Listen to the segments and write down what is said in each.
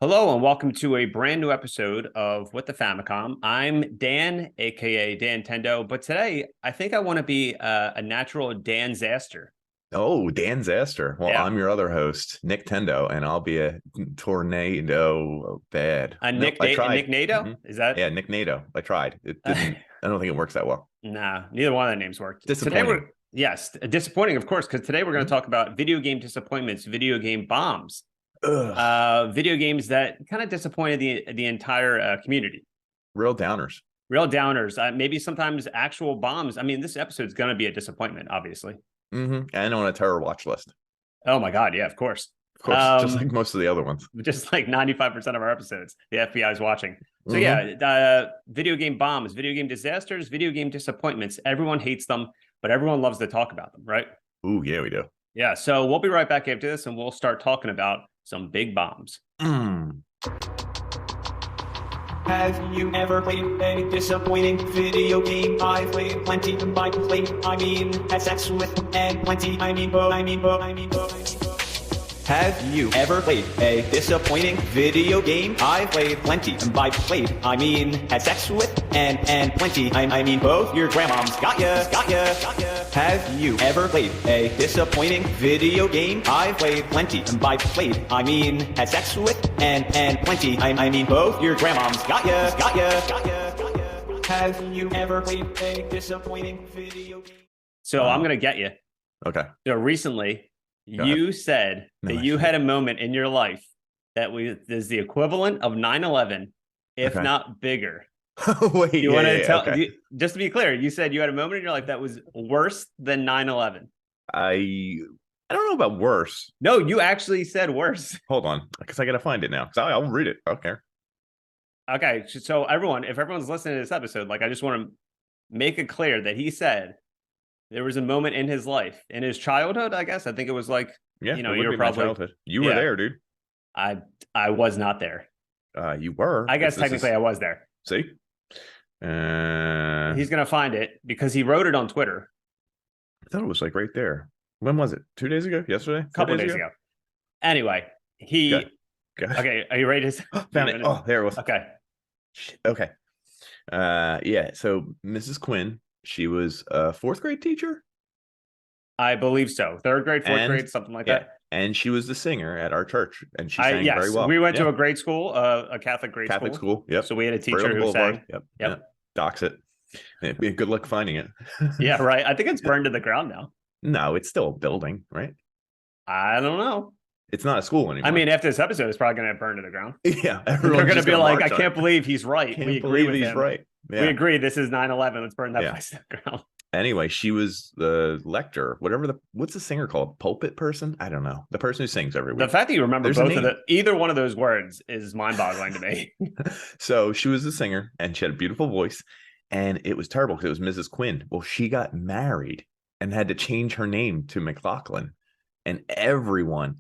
Hello and welcome to a brand new episode of What the Famicom. I'm Dan, aka Dan Tendo, but today I think I want to be a natural Dan Zaster. Oh, Dan Zaster. Well, Yeah, I'm your other host, Nick Tendo, and I'll be a tornado bad. a No, Nick I a tried. Nick Nato. Is that? Yeah, Nick NATO. I tried. It didn't. I don't think it works that well. Nah, neither one of the names worked. Today Disappointing. we're yes, disappointing, of course, because today we're going to Mhm. talk about video game disappointments, video game bombs, Ugh, video games that kind of disappointed the entire community. real downers. Real downers, maybe sometimes actual bombs. I mean, this episode's going to be a disappointment, obviously. And on a terror watch list, Oh my God, yeah, of course. of course, just like most of the other ones. Just like 95% of our episodes, the FBI is watching. So hmm yeah, video game bombs, video game disasters, video game disappointments. Everyone hates them, but everyone loves to talk about them, right? Ooh, yeah, we do. Yeah, so we'll be right back after this and we'll start talking about some big bombs. Mm. Have you ever played a disappointing video game? I've played plenty, and by played I mean had sex with, and plenty I mean. Have you ever played a disappointing video game? I've played plenty, and by played I mean had sex with, and plenty I mean both your grandmoms. Got ya. Have you ever played a disappointing video game? I've played plenty, and by played I mean had sex with, and plenty I mean both your grandmoms. Got ya. Have you ever played a disappointing video game? So I'm going to get you. Okay. So recently, Go you said No, that I you shouldn't. had a moment in your life that is the equivalent of 9/11, if Okay. not bigger. Wait, You yeah, want to yeah, tell, okay. just to be clear, you said you had a moment in your life that was worse than 9/11. I don't know about worse. No, you actually said worse. Hold on, because I gotta find it now. Because I'll read it. I don't care. Okay, so everyone, if everyone's listening to this episode, like I just want to make it clear that he said there was a moment in his life, in his childhood, I guess. I think it was like, Yeah, you know, it would you were be my probably, childhood. You were yeah. there, dude. I was not there. You were. I guess technically I was there. See? He's gonna find it because he wrote it on Twitter I thought it was like right there. When was it? 2 days ago? Yesterday? a couple of days ago. Anyway, he Okay. okay. Are you ready to Found it. Oh, there it was. Okay. Shit. Okay. Yeah. So Mrs. Quinn, she was a fourth grade teacher. I believe so. Third grade, fourth And- grade, something like Yeah. that. And she was the singer at our church, and she sang Yes, very well. we went to Yeah. a grade school, a Catholic grade Catholic school. Yep. So we had a teacher Berlin who Boulevard. sang. Yep. Yep. Yep. Dox it. It'd be good luck finding it. Yeah, right. I think it's burned to the ground now. No, it's still a building, right? I don't know. It's not a school anymore. I mean, after this episode, it's probably going to burn to the ground. yeah, They're everyone's going to just be gonna like, march I on can't it. believe he's right. Can't We agree believe with he's him. right. Yeah. We agree. This is 9/11. Let's burn that Yeah. place to the ground. Anyway, she was the lector, what's the singer called? Pulpit person? I don't know. The person who sings every The week. fact that you remember There's a both of name. either one of those words is mind-boggling to me. So she was the singer, and she had a beautiful voice, and it was terrible because it was Mrs. Quinn. Well, she got married and had to change her name to McLaughlin. And everyone,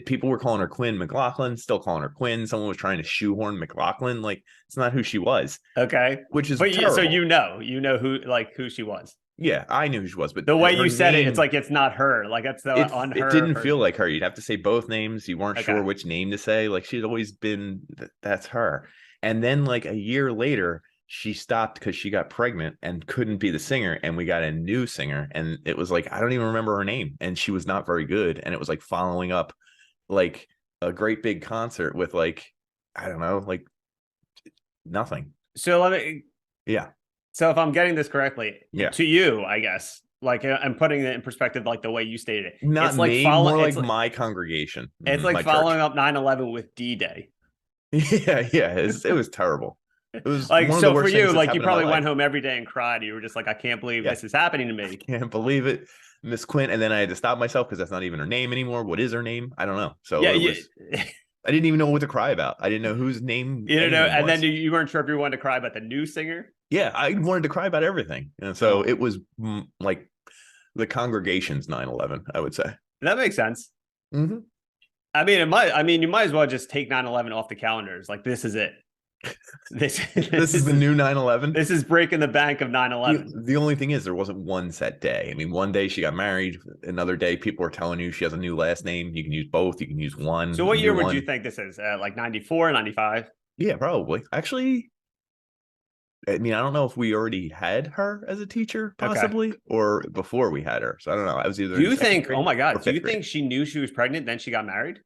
people were calling her Quinn McLaughlin, still calling her Quinn. Someone was trying to shoehorn McLaughlin. Like, it's not who she was, Okay. which is But terrible. so you know who she was. Yeah, I knew who she was, but The way her you said it, name- it's like it's not her. Like it's on her. It didn't feel like her. You'd have to say both names. You weren't Okay. sure which name to say. Like, she'd always been that's her. And then like a year later, she stopped because she got pregnant and couldn't be the singer, and we got a new singer, and it was like I don't even remember her name, and she was not very good, and it was like following up like a great big concert with like I don't know, like nothing. So let me. Yeah. So if I'm getting this correctly, Yeah. to you, I guess, like I'm putting it in perspective, like the way you stated it. Not it's like me, follow- more it's like my congregation. It's like my following church. up 9/11 with D-Day. Yeah, it was terrible. It was Like, one of so the worst for things you, that's like you happened in my probably life. went home every day and cried. You were just like, I can't believe Yeah. this is happening to me. Can't believe it, Miss Quinn. And then I had to stop myself because that's not even her name anymore. What is her name? I don't know. So Yeah, it was, I didn't even know what to cry about. I didn't know whose name. you don't know. anyone And then was. you weren't sure if you wanted to cry about the new singer. Yeah, I wanted to cry about everything. And so it was like the congregation's 9/11, I would say. That makes sense. Mm-hmm. I mean, you might as well just take 9/11 off the calendars. Like, this is it. This This is the new 9/11. This is breaking the bank of 9/11. The only thing is, there wasn't one set day. I mean, one day she got married. Another day, people were telling you she has a new last name. You can use both. You can use one. So what year would you think this is? Like 94, 95? Yeah, probably. Actually, I mean, I don't know if we already had her as a teacher, possibly, or before we had her. So I don't know. I was either. Do you think? Oh my or God! Do you fifth grade. think she knew she was pregnant, then she got married?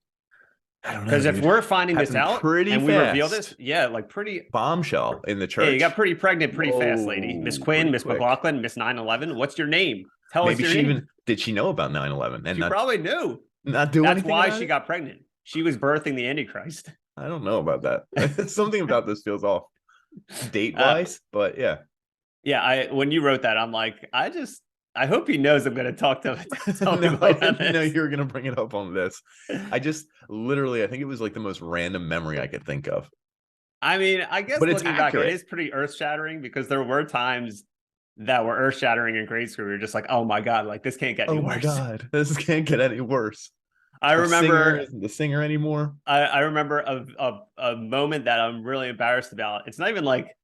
I don't know. Because if dude. we're finding this Happened out pretty and we reveal fast. this, yeah, like pretty Bombshell in the church. Yeah, you got pretty pregnant pretty fast, lady. Miss Whoa, Quinn, pretty Miss quick. McLaughlin, Miss 9/11. What's your name? Tell Maybe us she your name. even did she know about 9/11 and She not probably knew. not do That's anything why about she it? got pregnant. She was birthing the Antichrist. I don't know about that. Something about this feels off date wise, but yeah. Yeah, when you wrote that, I'm like, I hope he knows I'm going to talk to him. Tell No, him about I didn't know this. you were gonna bring it up on this. I just literally, I think it was like the most random memory I could think of. I mean, I guess But it's looking back, it accurate. is pretty earth shattering because there were times that were earth shattering in grade school. We were just like, oh my God, like this can't get any Oh my worse. god, this can't get any worse. I Our singer remember isn't the singer anymore. I remember a moment that I'm really embarrassed about. It's not even like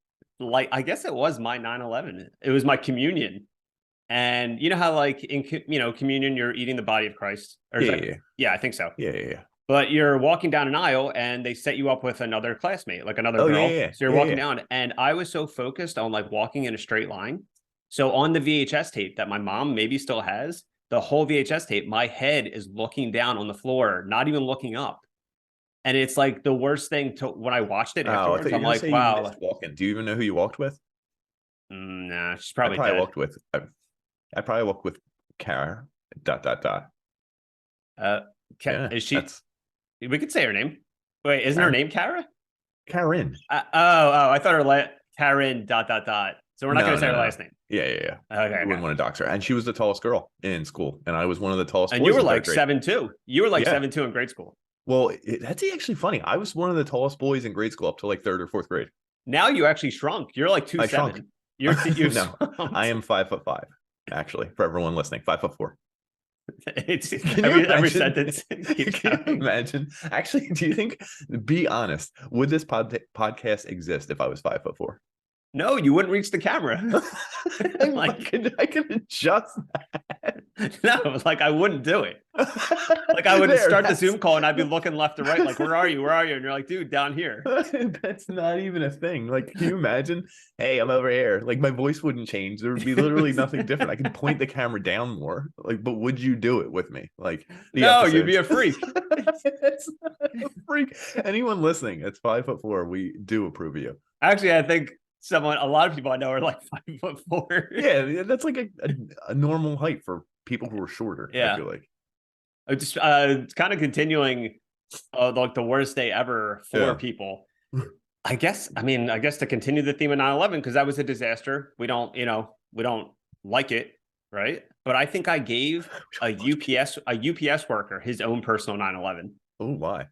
I guess it was my 9/11. It was my communion. And you know how like in communion you're eating the body of Christ? Or is that- yeah, I think so. Yeah. But you're walking down an aisle and they set you up with another classmate, like another Oh, girl. yeah. So you're Yeah, walking yeah. down and I was so focused on like walking in a straight line. So on the VHS tape that my mom maybe still has, the whole VHS tape, my head is looking down on the floor, not even looking up. And it's like the worst thing to when I watched it Oh, I afterwards. thought you I'm were gonna like, say you wow. missed walking. Do you even know who you walked with? Nah, she's I probably probably dead. walked with. I probably walked with Kara. ... Yeah, Is she? that's We could say her name. Wait, isn't her Karen. name Kara? Karen. I thought her Karen ... So we're not No, going to say no, her no. last name. Yeah. Okay. You wouldn't want to dox her. And she was the tallest girl in school, and I was one of the tallest. And boys you were in third like grade. 7'2". You were like Yeah. 7'2" in grade school. Well, that's actually funny. I was one of the tallest boys in grade school up to like third or fourth grade. Now you actually shrunk. You're like 2'7". I shrunk. You're No, I am 5'5". Actually, for everyone listening, 5'4". It's Can you every imagine? sentence keeps Can you going. imagine? Actually, do you think? Be honest. Would this podcast exist if I was 5'4"? No, you wouldn't reach the camera. I could adjust that. No, like I wouldn't do it. Like I would start the Zoom call and I'd be looking left to right, like, where are you? Where are you? And you're like, dude, down here. That's not even a thing. Like, can you imagine? Hey, I'm over here. Like, my voice wouldn't change. There would be literally nothing different. I could point the camera down more. Like, but would you do it with me? Like, no, you'd be a freak. It's not a freak. Anyone listening, it's 5'4". We do approve of you. Actually, I think a lot of people I know are like 5'4". Yeah, that's like a normal height for people who are shorter. Yeah. I feel like. Just kind of continuing like the worst day ever for people. I guess to continue the theme of 9/11, because that was a disaster. We don't like it, right? But I think I gave a UPS worker his own personal 9/11. Oh, why?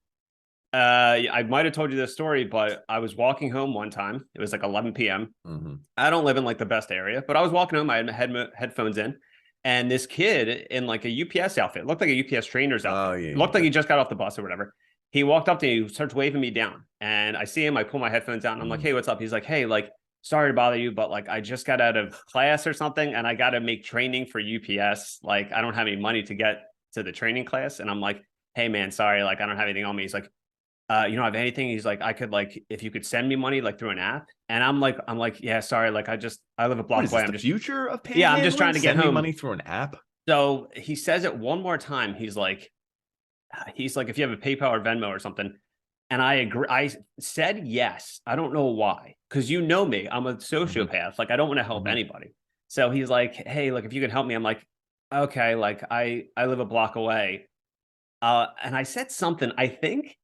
I might have told you this story, but I was walking home one time. It was like 11 p.m. Mm-hmm. I don't live in like the best area, but I was walking home. I had headphones in, and this kid in like a UPS outfit, looked like a UPS trainer's outfit. Oh, yeah. Looked like he just got off the bus or whatever. He walked up to me, he starts waving me down, and I see him. I pull my headphones down, and I'm like, "Hey, what's up?" He's like, "Hey, like, sorry to bother you, but like, I just got out of class or something, and I got to make training for UPS. Like, I don't have any money to get to the training class." And I'm like, "Hey, man, sorry, like, I don't have anything on me." He's like, "You don't have anything?" He's like, "I could like, if you could send me money like through an app." And I'm like, "Yeah, sorry, like, I live a block away. I'm just future of panhandling? Yeah, I'm just trying to get Send me home." money through an app. So he says it one more time. He's like, if you have a PayPal or Venmo or something. And I agree. I said yes. I don't know why, because you know me. I'm a sociopath. Like, I don't want to help anybody. So he's like, "Hey, like, if you can help me." I'm like, "Okay, like, I live a block away." And I said something. I think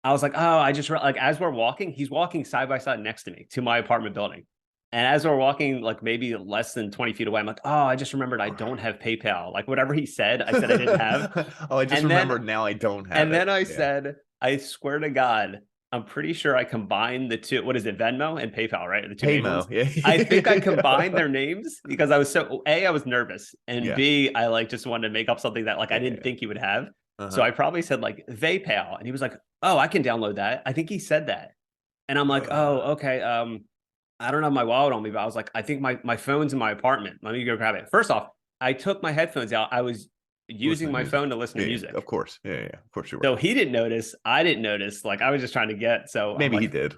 I was like, "Oh, I just like," as we're walking, he's walking side by side next to me to my apartment building. And as we're walking, like maybe less than 20 feet away, I'm like, "Oh, I just remembered I don't have PayPal." Like whatever he said, I said I didn't have. Oh, I just And remembered now I don't have And it. then I said, "I swear to God, I'm pretty sure I combined the two. What is it? Venmo and PayPal, right? The two main ones. Paymo. Yeah. I think I combined their names because I was I was nervous, and Yeah. B, I like just wanted to make up something that like I didn't think he would have. So I probably said like PayPal, and he was like, "Oh, I can download that." I think he said that. And I'm like, oh, okay. I don't have my wallet on me, but I was like, I think my phone's in my apartment. Let me go grab it. First off, I took my headphones out. I was using my phone to listen to music. Of course. Yeah. Of course you were. So he didn't notice. I didn't notice. Like, I was just trying to get. So maybe like, he did.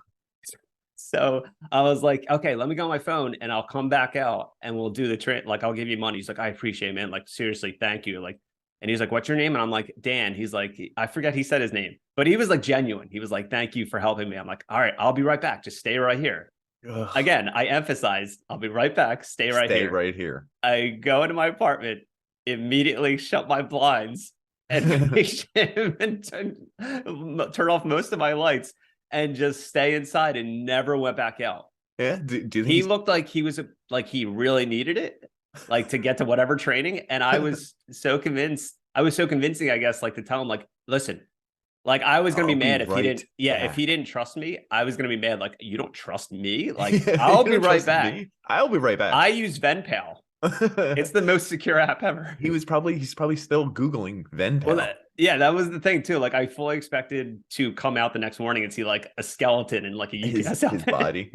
So I was like, okay, let me go on my phone and I'll come back out and we'll do the trip. Like, I'll give you money. He's like, I appreciate it, man. Like, seriously, thank you. Like, and he's like, what's your name? And I'm like, Dan. He's like, I forget he said his name, but he was like genuine. He was like, thank you for helping me. I'm like, all right, I'll be right back. Just stay right here. Ugh. Again, I emphasized, I'll be right back. Stay right here. Stay right here. I go into my apartment, immediately shut my blinds and face him and turn off most of my lights and just stay inside and never went back out. Yeah. Do you think he looked like he was like he really needed it, like to get to whatever training. And I was so convinced. I was so convincing, I guess, like to tell him, like, listen, like I was gonna be mad if he didn't. Yeah, if he didn't trust me, I was gonna be mad. Like, you don't trust me. Like, I'll be right back. I'll be right back. I use VenPal. It's the most secure app ever. He's probably still Googling VenPal. Well, that was the thing too. Like, I fully expected to come out the next morning and see like a skeleton and like a UPS his body.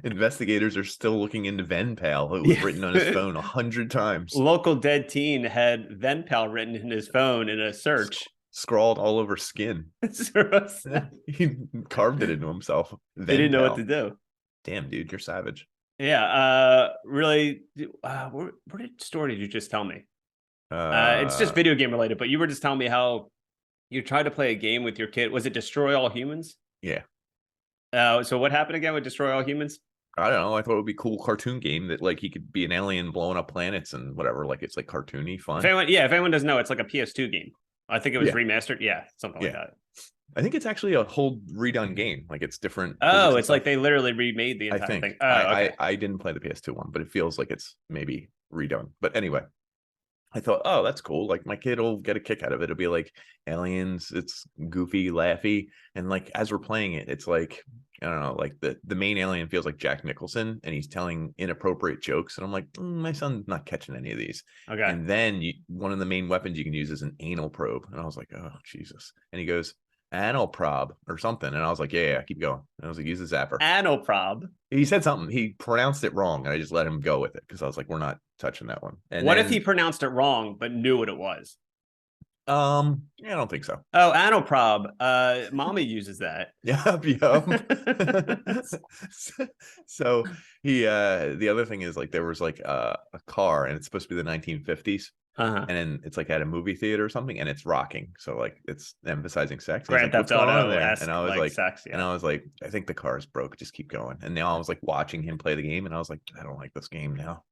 Investigators are still looking into VenPal. It was written on his phone 100 times. Local dead teen had VenPal written in his phone in a search. Scrawled all over skin. He carved it into himself. He didn't know what to do. Damn, dude, you're savage. Yeah. Really. What story did you just tell me? It's just video game related, but you were just telling me how you tried to play a game with your kid. Was it Destroy All Humans? Yeah. So what happened again with Destroy All Humans? I don't know. I thought it would be a cool cartoon game that like he could be an alien blowing up planets and whatever. Like it's like cartoony fun. If anyone doesn't know, it's like a PS2 game. I think it was remastered. Yeah, something like that. I think it's actually a whole redone game. Like it's different. Oh, it's like they literally remade the entire thing. Oh, okay. I didn't play the PS2 one, but it feels like it's maybe redone. But anyway, I thought, oh, that's cool. Like my kid will get a kick out of it. It'll be like aliens. It's goofy, laughy. And like as we're playing it, it's like, I don't know, like the main alien feels like Jack Nicholson and he's telling inappropriate jokes. And I'm like, my son's not catching any of these. Okay. And then one of the main weapons you can use is an anal probe. And I was like, oh, Jesus. And he goes, anal probe or something. And I was like, yeah, keep going. And I was like, use the zapper. Anal probe. He said something. He pronounced it wrong. And I just let him go with it because I was like, we're not touching that one. And what if he pronounced it wrong but knew what it was? Yeah, I don't think so. Oh, anal probe. Mommy uses that. Yep. So he the other thing is like there was like a car and it's supposed to be the 1950s. And then it's like at a movie theater or something and it's rocking. So like it's emphasizing sex. Grand Theft Auto. And I was like, sex, and I was like, I think the car is broke. Just keep going. And now I was like watching him play the game and I was like, I don't like this game now.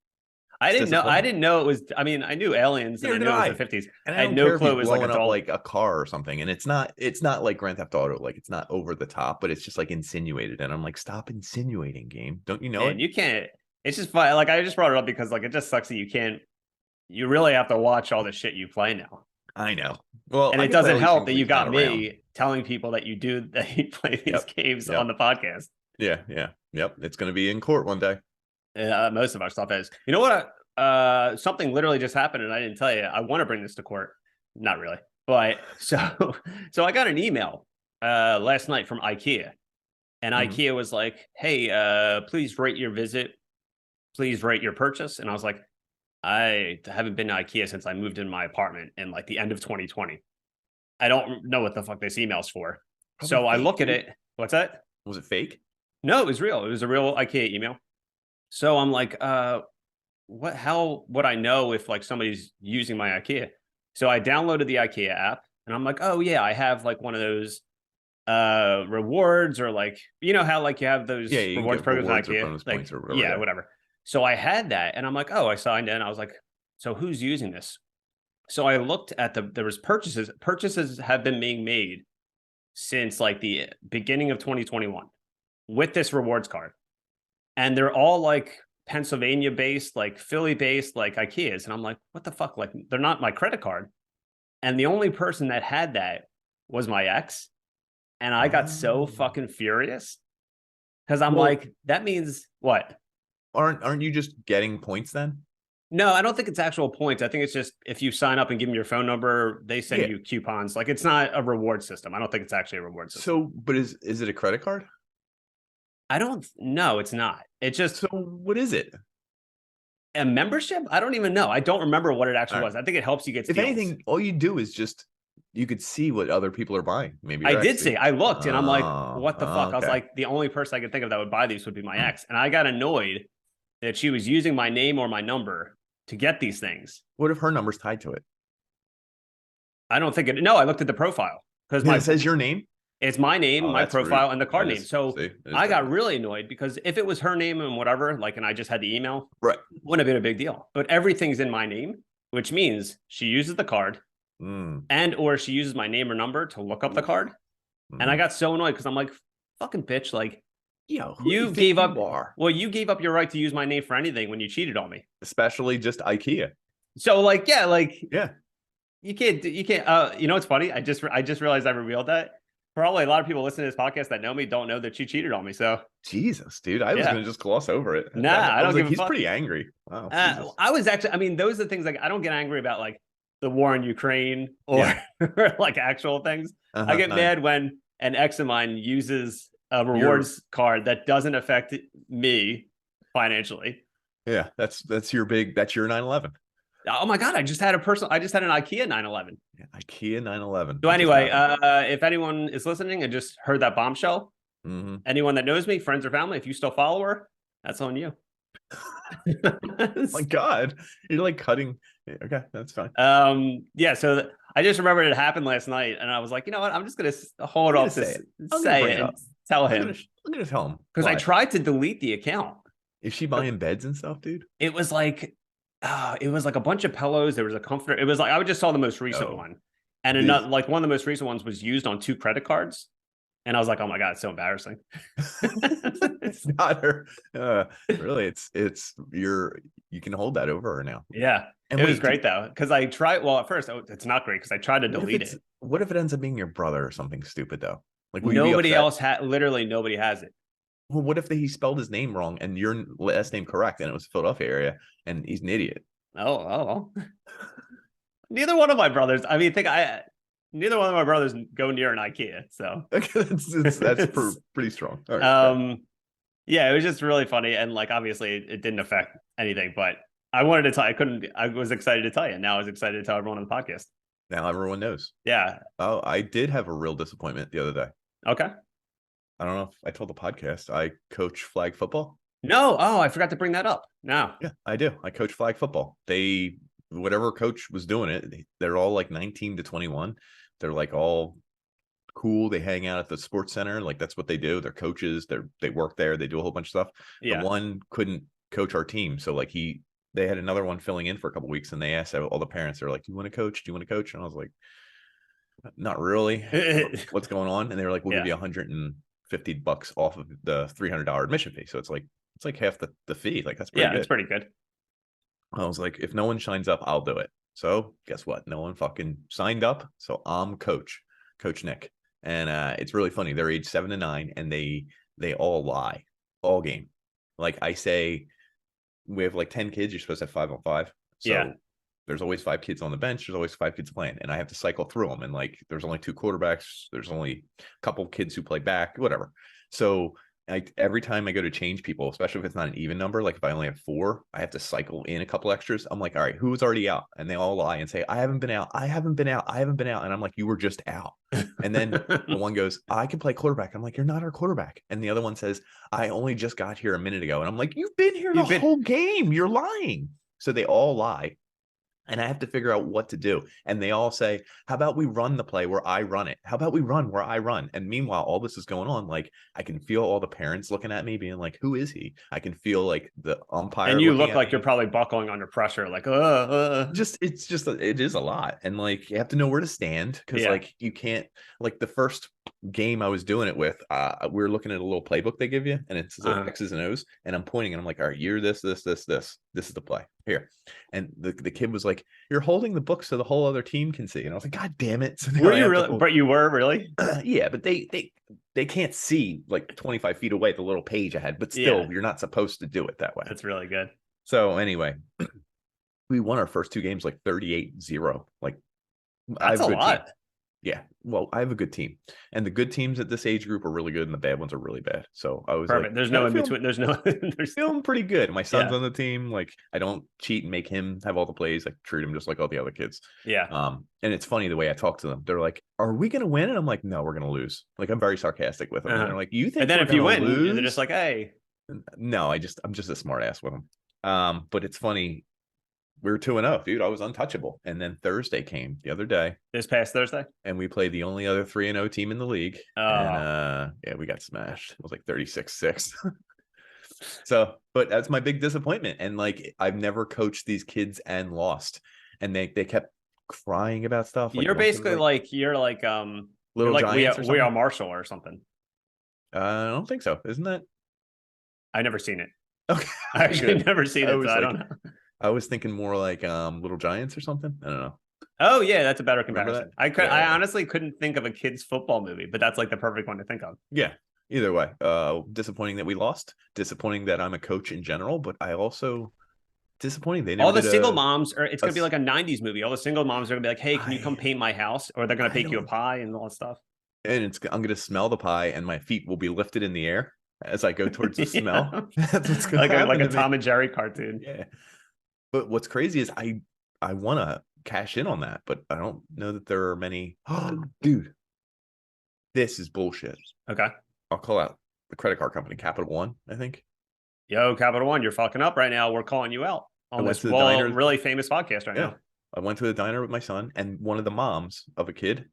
I didn't know it was. I mean, I knew aliens and I knew it was the 50s. And I had no clue it was like a car or something. And it's not like Grand Theft Auto. Like it's not over the top, but it's just like insinuated. And I'm like, stop insinuating, game. Don't you know it? You can't. It's just fun. Like I just brought it up because like it just sucks that you can't. You really have to watch all the shit you play now. I know. Well, and it doesn't help that you got me telling people that you play these games on the podcast. Yeah. Yep. It's going to be in court one day. Most of our stuff is. You know what? Something literally just happened, and I didn't tell you. I want to bring this to court. Not really, but so I got an email last night from IKEA, and IKEA was like, "Hey, please rate your visit. Please rate your purchase." And I was like, I haven't been to IKEA since I moved in my apartment in like the end of 2020. I don't know what the fuck this email's for. So I look at it. What's that? Was it fake? No, it was real. It was a real IKEA email. So I'm like, how would I know if like somebody's using my IKEA? So I downloaded the IKEA app and I'm like, oh yeah, I have like one of those rewards or like, you know how like you have those rewards programs in IKEA? Like, whatever. So I had that and I'm like, oh, I signed in. I was like, so who's using this? So I looked at there was purchases. Purchases have been being made since like the beginning of 2021 with this rewards card. And they're all like Pennsylvania based, like Philly based, like IKEAs. And I'm like, what the fuck? Like they're not my credit card. And the only person that had that was my ex. And I got so fucking furious because I'm like, that means what? Aren't you just getting points then? No, I don't think it's actual points. I think it's just if you sign up and give them your phone number, they send you coupons. Like it's not a reward system. I don't think it's actually a reward system. So, but is it a credit card? I don't know. It's not. It's just So what is it? a membership. I don't even know. I don't remember what it actually All right. was. I think it helps you get If deals. anything, all you do is just you could see what other people are buying. Maybe I your did ex see. I looked and I'm like, Oh, what the fuck? I was okay. like, the only person I could think of that would buy these would be my ex. And I got annoyed that she was using my name or my number to get these things. What if her number's tied to it? I don't think it. No, I looked at the profile because It says your name. it's my name, Oh, my that's profile, rude. and the card That name. is- So see, that is I got bad. really annoyed because if it was her name and whatever, like, and I just had the email, Right. wouldn't have been a big deal. But everything's in my name, which means she uses the card and or she uses my name or number to look up the card. And I got so annoyed because I'm like, fucking bitch, like, yo, you gave up. Are? Well, you gave up your right to use my name for anything when you cheated on me. Especially just IKEA. So, like, yeah, like, Yeah. you can't. You know what's funny? I just realized I revealed that. Probably a lot of people listening to this podcast that know me don't know that you cheated on me. So Jesus, dude, I was Yeah. gonna just gloss over it. Nah, I don't was give like, a he's fuck. pretty angry. Wow. Jesus. I was actually. I mean, those are the things like I don't get angry about, like the war in Ukraine or, or like actual things. I get mad when an ex of mine uses a rewards card that doesn't affect me financially. Yeah, that's your 9/11. Oh my god! I just had an IKEA 911. Yeah, IKEA 9/11. So anyway, if anyone is listening and just heard that bombshell, anyone that knows me, friends or family, if you still follow her, that's on you. My God, you're like cutting. Okay, that's fine. Yeah. So I just remembered it happened last night, and I was like, you know what? I'm just gonna hold off to say it and tell him. I'm gonna tell him because I tried to delete the account. Is she buying beds and stuff, dude? It was like a bunch of pillows. There was a comforter. It was like I just saw the most recent one, and another, like one of the most recent ones was used on 2 credit cards. And I was like, oh my God, it's so embarrassing. It's not her. Really, you can hold that over her now. Yeah. And it was great though. Because I tried, well, at first it's not great because I tried to delete it. What if it ends up being your brother or something stupid though? Like nobody else literally nobody has it. Well, what if he spelled his name wrong and your last name correct and it was Philadelphia area and he's an idiot? Oh. Neither one of my brothers. I mean, neither one of my brothers go near an IKEA. So that's pretty strong. All right, yeah, it was just really funny. And like, obviously it didn't affect anything, but I wanted to tell I was excited to tell you. Now I was excited to tell everyone on the podcast. Now everyone knows. Yeah. Oh, I did have a real disappointment the other day. Okay. I don't know if I told the podcast. I coach flag football. No. Oh, I forgot to bring that up. No. Yeah, I do. I coach flag football. Whatever coach was doing it, they're all like 19 to 21. They're like all cool. They hang out at the sports center. Like that's what they do. They're coaches. They work there. They do a whole bunch of stuff. Yeah. The one couldn't coach our team. So like they had another one filling in for a couple of weeks and they asked all the parents, they're like, do you want to coach? Do you want to coach? And I was like, not really. What's going on? And they were like, we'll give you $150 off of the $300 admission fee. So it's like half the fee. Like that's pretty good. It's pretty good. I was like, if no one signs up, I'll do it. So guess what? No one fucking signed up. So I'm Coach Nick. And it's really funny. They're age 7 to 9 and they all lie all game. Like I say, we have like 10 kids. You're supposed to have 5 on 5. So there's always 5 kids on the bench. There's always 5 kids playing. And I have to cycle through them. And like, there's only 2 quarterbacks. There's only a couple kids who play back, whatever. So every time I go to change people, especially if it's not an even number, like if I only have 4, I have to cycle in a couple extras. I'm like, all right, who's already out? And they all lie and say, I haven't been out. And I'm like, you were just out. And then the one goes, I can play quarterback. I'm like, you're not our quarterback. And the other one says, I only just got here a minute ago. And I'm like, you've been here the whole game. You're lying. So they all lie. And I have to figure out what to do. And they all say, how about we run the play where I run it? How about we run where I run? And meanwhile, all this is going on. Like I can feel all the parents looking at me being like, who is he? I can feel like the umpire. And you look like you're probably buckling under pressure. Like, it is a lot. And like, you have to know where to stand. Cause like, you can't like the first game I was doing it with, we were looking at a little playbook they give you and it's X's and O's. And I'm pointing and I'm like, all right, you're this is the play here. And the kid was like, you're holding the book so the whole other team can see. And I was like, God damn it. So were you really? But you were really? Yeah, but they can't see like 25 feet away the little page I had, but still you're not supposed to do it that way. That's really good. So anyway, We won our first 2 games like 38-0. Like I That's have a a good team. lot. Yeah. Well, I have a good team. And the good teams at this age group are really good and the bad ones are really bad. So I was Perfect. like, There's no in feeling, between. There's no. There's feeling pretty good. My son's Yeah. on the team. Like I don't cheat and make him have all the plays. I treat him just like all the other kids. Yeah. And it's funny the way I talk to them. They're like, "Are we gonna win?" And I'm like, "No, we're gonna lose." Like I'm very sarcastic with them. And they're like, "You think?" And then we're if you gonna win, lose? they're just like, hey. No, I'm just a smart ass with them. But it's funny. We were 2-0, dude. I was untouchable. And then Thursday came the other day, This past Thursday. and we played the only other 3-0 team in the league. Oh. And yeah, we got smashed. It was like 36-6. So, but that's my big disappointment. And like I've never coached these kids and lost. And they kept crying about stuff. Like You're basically like you're like Little you're like Giants or we something? are Marshall or something. I don't think so. Isn't that I've never seen it. okay? I actually Good. never seen I it, was so I like- don't know. I was thinking more like Little Giants or something. I don't know. Oh yeah, that's a better Remember comparison. that? I Yeah. honestly couldn't think of a kids football movie, but that's like the perfect one to think of. Yeah. Either way, disappointing that we lost. Disappointing that I'm a coach in general, but I also disappointing they never All the did single a- moms are. It's gonna be a- like a '90s movie. All the single moms are gonna be like, "Hey, can you come paint my house?" Or they're gonna I bake you a don't- pie and all that stuff. and I'm gonna smell the pie, and my feet will be lifted in the air as I go towards the Yeah. smell. That's what's gonna like happen a to me. Tom and Jerry cartoon. Yeah. But what's crazy is I want to cash in on that, but I don't know that there are many. Oh, dude, this is bullshit. Okay. I'll call out the credit card company, Capital One, I think. Yo, Capital One, you're fucking up right now. We're calling you out on went this to the diner. really famous podcast right now. I went to the diner with my son, and one of the moms of a kid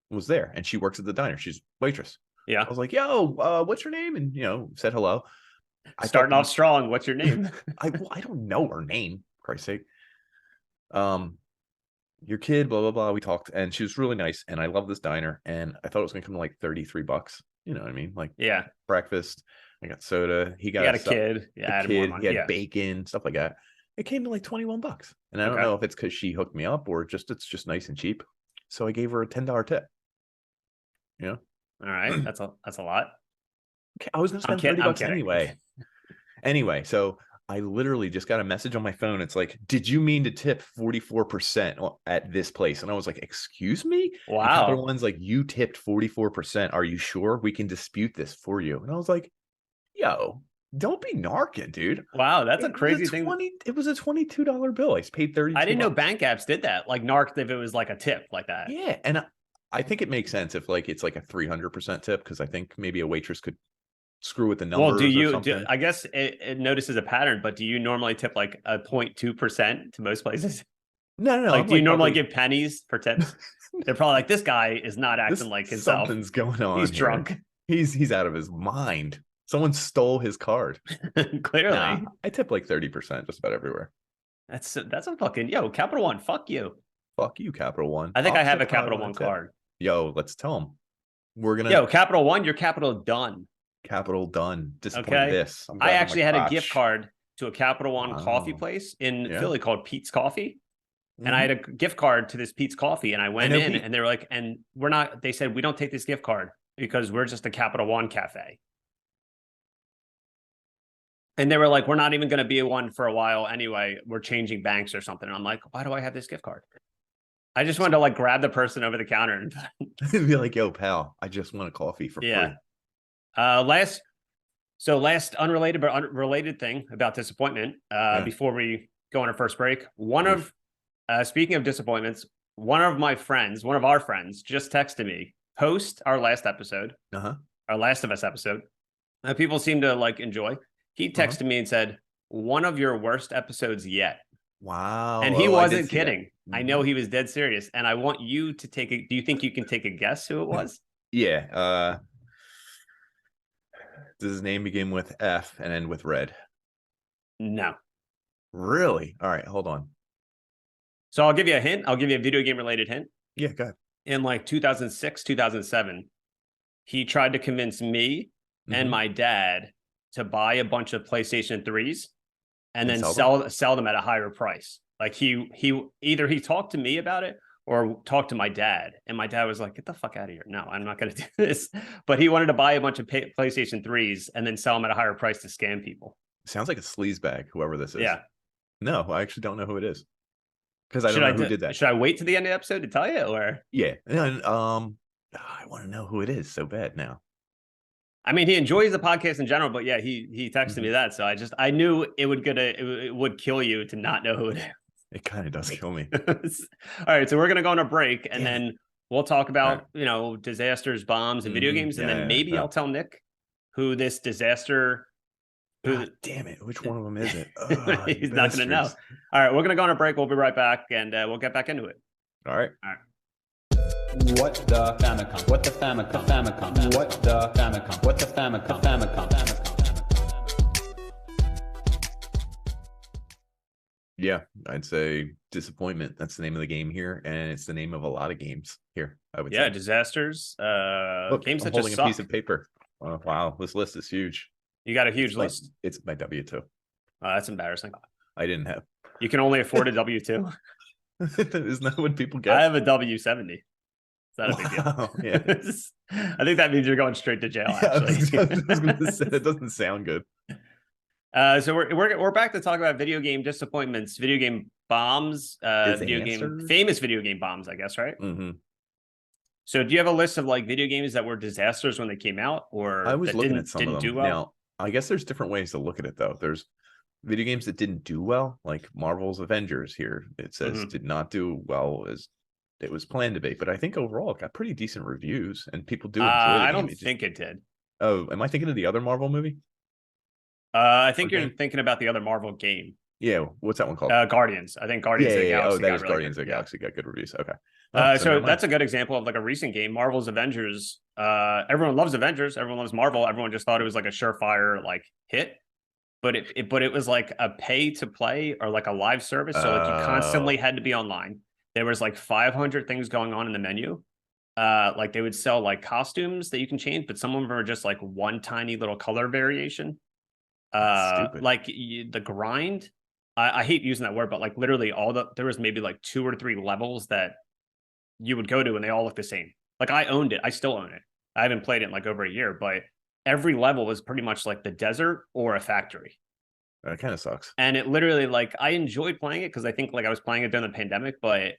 was there, and she works at the diner. She's a waitress. Yeah. I was like, "Yo, what's your name?" And said hello. Starting off strong. What's your name? I don't know her name, for Christ's sake. Your kid, blah blah blah. We talked, and she was really nice, and I love this diner, and I thought it was gonna come to like $33. You know what I mean? Like Yeah. breakfast. I got soda. He You got got a stuff- kid. Yeah. a added more kid. money. He had Yeah. bacon, stuff like that. It came to like $21, and I don't Okay. know if it's because she hooked me up or it's just nice and cheap. So I gave her a $10 tip. All right. That's a lot. Okay, I was gonna spend kidding, I'm $30 kidding. anyway. Anyway, so I literally just got a message on my phone. It's like, "Did you mean to tip 44% at this place?" And I was like, "Excuse me?" And Capital Wow. One's like, "You tipped 44%. Are you sure? We can dispute this for you." And I was like, "Yo, don't be narking, dude." Wow. That's a It was crazy thing. It was a $22 bill. I paid 30. I didn't know bank apps did that. Like narked if it was like a tip like that. Yeah, and I think it makes sense if like it's like a 300% tip, because I think maybe a waitress could screw with the numbers. Well, or something. I guess it notices a pattern, but do you normally tip like a 0.2% to most places? No. Like, I'm do you normally probably- give pennies for tips? They're probably like, this guy is not acting This- like himself. Something's going on. He's here. drunk. He's out of his mind. Someone stole his card. Clearly. Nah, I tip like 30% just about everywhere. That's a fucking Capital One. Fuck you. Fuck you, Capital One. I think I'll I have a tip how I Capital wanna One tip. card. Yo, let's tell them. We're gonna Capital One, your capital done. Capital done. Disappointed Okay. this. I'm I grabbing my actually had a gift crotch. card to a Capital One coffee Wow. place in Yeah. Philly called Pete's Coffee. And I Mhm. had a gift card to this Pete's Coffee, and I went know in Pete. and they were like, and we're not, they said, we don't take this gift card because we're just a Capital One cafe. And they were like, we're not even going to be one for a while anyway. We're changing banks or something. And I'm like, why do I have this gift card? I just wanted to like grab the person over the counter and be like, "Yo, pal, I just want a coffee for yeah. free." Last unrelated but related thing about disappointment. Before we go on our first break, speaking of disappointments, one of our friends, just texted me post our last episode, our Last of Us episode. People seem to like enjoy. He texted me and said, "One of your worst episodes yet." Wow. And he Oh, I did wasn't see that. kidding. I know he was dead serious. And I want you to do you think you can take a guess who it was? Yeah. Does his name begin with F and end with red? No. Really? All right, hold on. So I'll give you a hint. I'll give you a video game related hint. Yeah, go ahead. In like 2006, 2007, he tried to convince me and Mhm. my dad to buy a bunch of PlayStation 3s and then sell sell them at a higher price. Like he either he talked to me about it or talked to my dad, and my dad was like, "Get the fuck out of here! No, I'm not going to do this." But he wanted to buy a bunch of PlayStation 3s and then sell them at a higher price to scam people. Sounds like a sleazebag, whoever this is. Yeah. No, I actually don't know who it is. because I don't know who did that. Should I wait to the end of the episode to tell you, or? Yeah, and I want to know who it is so bad now. I mean, he enjoys the podcast in general, but yeah, he texted me that, so I knew it would kill you to not know who it is. It kind of does kill me. All right, so we're gonna go on a break, and then we'll talk about disasters, bombs, and video games, and then maybe I'll tell Nick who this disaster. God damn it! Which one of them is it? He's not gonna know. All right, we're gonna go on a break. We'll be right back, and we'll get back into it. All right. What the Famicom? What the Famicom? Famicom? What the Famicom? What the Famicom? Famicom? Yeah, I'd say disappointment. That's the name of the game here, and it's the name of a lot of games here. I would say. Disasters. Look, Games I'm that holding just a piece suck. of paper. Oh, wow, this list is huge. You got a huge list. It's my W2. That's embarrassing. I didn't have. You can only afford a W2. Isn't that what people get? I have a W70. It's not a big deal. Yeah. I think that means you're going straight to jail. Actually, I was gonna say, that doesn't sound good. So we're back to talk about video game disappointments, video game bombs, famous video game bombs, I guess, right? Mm-hmm. So do you have a list of like video games that were disasters when they came out, or I was that looking at some didn't of them. do well? Now, I guess there's different ways to look at it though. There's video games that didn't do well, like Marvel's Avengers here. It says did not do well as it was planned to be, but I think overall it got pretty decent reviews and people do enjoy the I game. don't think it did. Oh, am I thinking of the other Marvel movie? I think you're thinking about the other Marvel game. Yeah, what's that one called? Guardians. I think Guardians of the Galaxy. Oh, that is really Guardians good. of the Galaxy got good reviews. Okay. So that's a good example of like a recent game, Marvel's Avengers. Everyone loves Avengers. Everyone loves Marvel. Everyone just thought it was like a surefire like hit, but it was like a pay to play or like a live service. So like you constantly had to be online. There was like 500 things going on in the menu. Like they would sell like costumes that you can change, but some of them are just like one tiny little color variation. Like the grind. I hate using that word, but like literally there was maybe like 2 or 3 levels that you would go to and they all look the same. Like I owned it. I still own it. I haven't played it in like over a year, but every level was pretty much like the desert or a factory. That kind of sucks. And it literally like, I enjoyed playing it because I think like I was playing it during the pandemic, but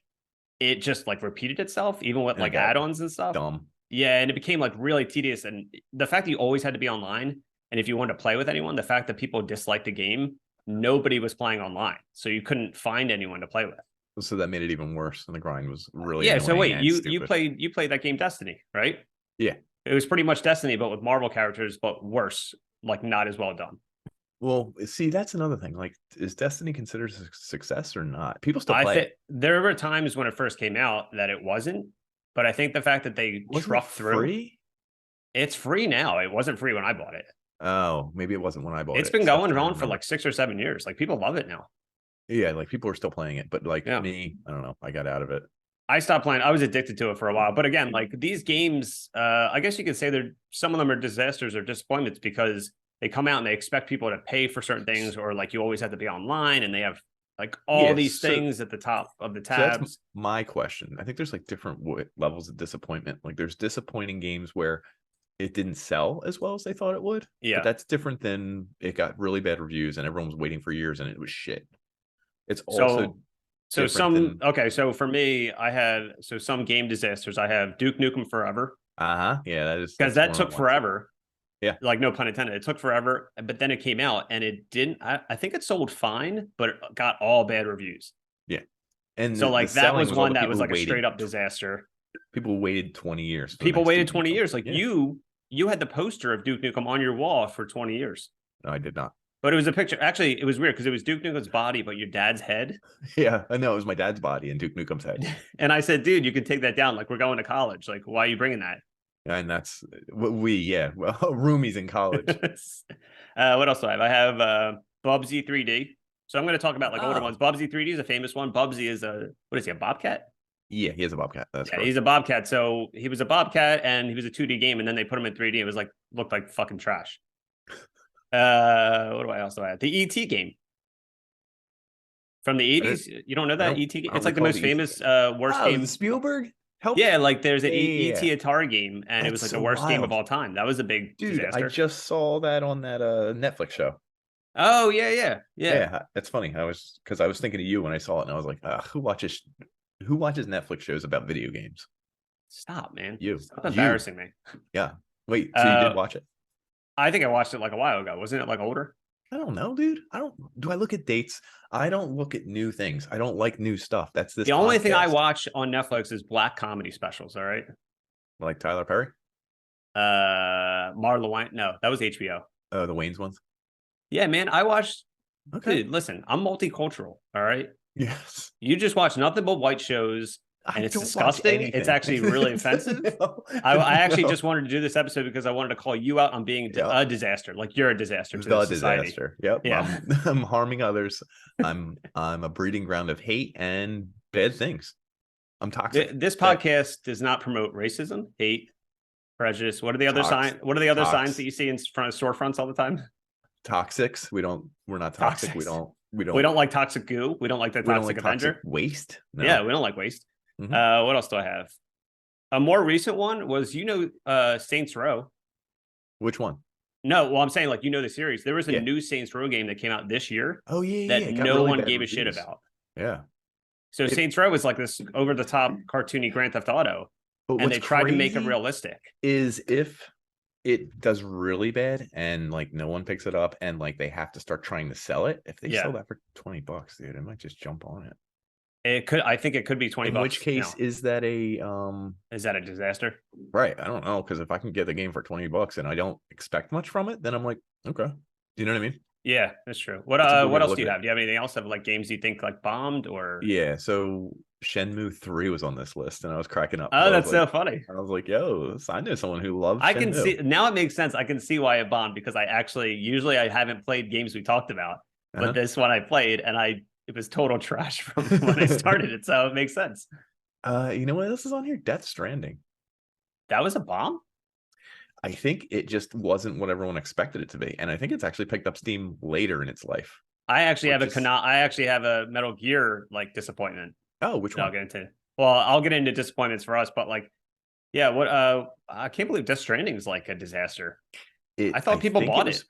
it just like repeated itself, even with like add-ons and stuff. Dumb. Yeah. And it became like really tedious. And the fact that you always had to be online, and if you wanted to play with anyone, the fact that people disliked the game, nobody was playing online. So you couldn't find anyone to play with. So that made it even worse. And the grind was really So wait, you played that game Destiny, right? Yeah. It was pretty much Destiny, but with Marvel characters, but worse, like not as well done. Well, see, that's another thing. Like, is Destiny considered a success or not? People still play it. There were times when it first came out that it wasn't, but I think the fact that they trucked through. Free? It's free now. It wasn't free when I bought it. Oh, maybe it wasn't when I bought it. It's been going on for like 6 or 7 years. Like people love it now. Yeah, like people are still playing it, but like me, I don't know. I got out of it. I stopped playing. I was addicted to it for a while. But again, like these games, I guess you could say some of them are disasters or disappointments because they come out and they expect people to pay for certain things, or like you always have to be online, and they have like all these things at the top of the tabs. So that's my question. I think there's like different levels of disappointment. Like there's disappointing games where it didn't sell as well as they thought it would. Yeah. But that's different than it got really bad reviews and everyone was waiting for years and it was shit. It's also so for me, I had some game disasters. I have Duke Nukem Forever. Yeah, that is because that took forever. Yeah, like no pun intended. It took forever, but then it came out and it didn't. I think it sold fine, but it got all bad reviews. Yeah, and so like that was one that was like a straight up disaster. People waited 20 years. People waited 20 years. Like you had the poster of Duke Nukem on your wall for 20 years. No, I did not. But it was a picture. Actually, it was weird because it was Duke Nukem's body, but your dad's head. Yeah, I know. It was my dad's body and Duke Nukem's head. And I said, dude, you can take that down. Like, we're going to college. Like, why are you bringing that? And that's what roomies in college. What else do I have? I have Bubsy 3D. So I'm going to talk about like older ones. Bubsy 3D is a famous one. Bubsy is a Bobcat? Yeah, he is a Bobcat. That's correct. He's a Bobcat. So he was a Bobcat and he was a 2D game. And then they put him in 3D. It was like, looked like fucking trash. What do I also have? The ET game from the 80s. You don't know that ET game? It's like the most famous worst game. The Spielberg? Yeah, like there's an ET Atari game, and it was like the worst game of all time. That was a big disaster. I just saw that on that Netflix show. Oh yeah. Yeah, that's funny. I was thinking of you when I saw it, and I was like, who watches Netflix shows about video games? Stop, man. You. Stop embarrassing me. Yeah. Wait, so you did watch it? I think I watched it like a while ago. Wasn't it like older? I don't know, dude. Do I look at dates? I don't look at new things. I don't like new stuff. That's this. The only thing I podcast. watch on Netflix is black comedy specials. All right. Like Tyler Perry. Marla Wayne. No, that was HBO. Oh, the Wayne's ones. Yeah, man. I watched. Okay. Dude, listen, I'm multicultural. All right. Yes. You just watch nothing but white shows. And it's don't watch disgusting. anything. It's actually really offensive. No, I actually no. just wanted to do this episode because I wanted to call you out on being a disaster. Like you're a disaster to the society. Disaster. Yep. Yeah. I'm harming others. I'm a breeding ground of hate and bad things. I'm toxic. This podcast does not promote racism, hate, prejudice. What are the other signs? What are the other signs that you see in front of storefronts all the time? Toxics. We're not toxic. Toxics. We don't like toxic goo. We don't like the toxic Avenger. Toxic waste. No. Yeah, we don't like waste. Mhm. What else do I have? A more recent one was, Saints Row. Which one? No, well, I'm saying like, the series. There was a Yeah. new Saints Row game that came out this year Oh yeah, that it got no really one bad gave a shit reviews. about. Yeah. So Saints Row is like this over-the-top cartoony Grand Theft Auto, But and they tried to make it crazy realistic. is if it does really bad and like no one picks it up and like they have to start trying to sell it, if they Yeah. sell that for $20, dude, I might just jump on it. I think it could be $20. In which case, is that a is that a disaster? right? I don't know, because if I can get the game for $20 and I don't expect much from it, then I'm like, okay. Do you know what I mean? Yeah, that's true. What That's a good way what to else look do you at it. have? Do you have anything else of like games you think like bombed or? Yeah. So Shenmue 3 was on this list, and I was cracking up. Oh, I that's was so like, funny. I was like, yo, I know someone who loves I can Shenmue. see now it makes sense. I can see why it bombed because I usually I haven't played games we talked about, but this one I played and it was total trash from when I started it. So it makes sense. You know what else is on here? Death Stranding. That was a bomb? I think it just wasn't what everyone expected it to be, and I think it's actually picked up steam later in its life. I actually have Which is- I actually have a Metal Gear like disappointment. Oh, which that I'll one? get into. Well, I'll get into disappointments for us, but like, yeah, I can't believe Death Stranding is like a disaster. I thought people bought it.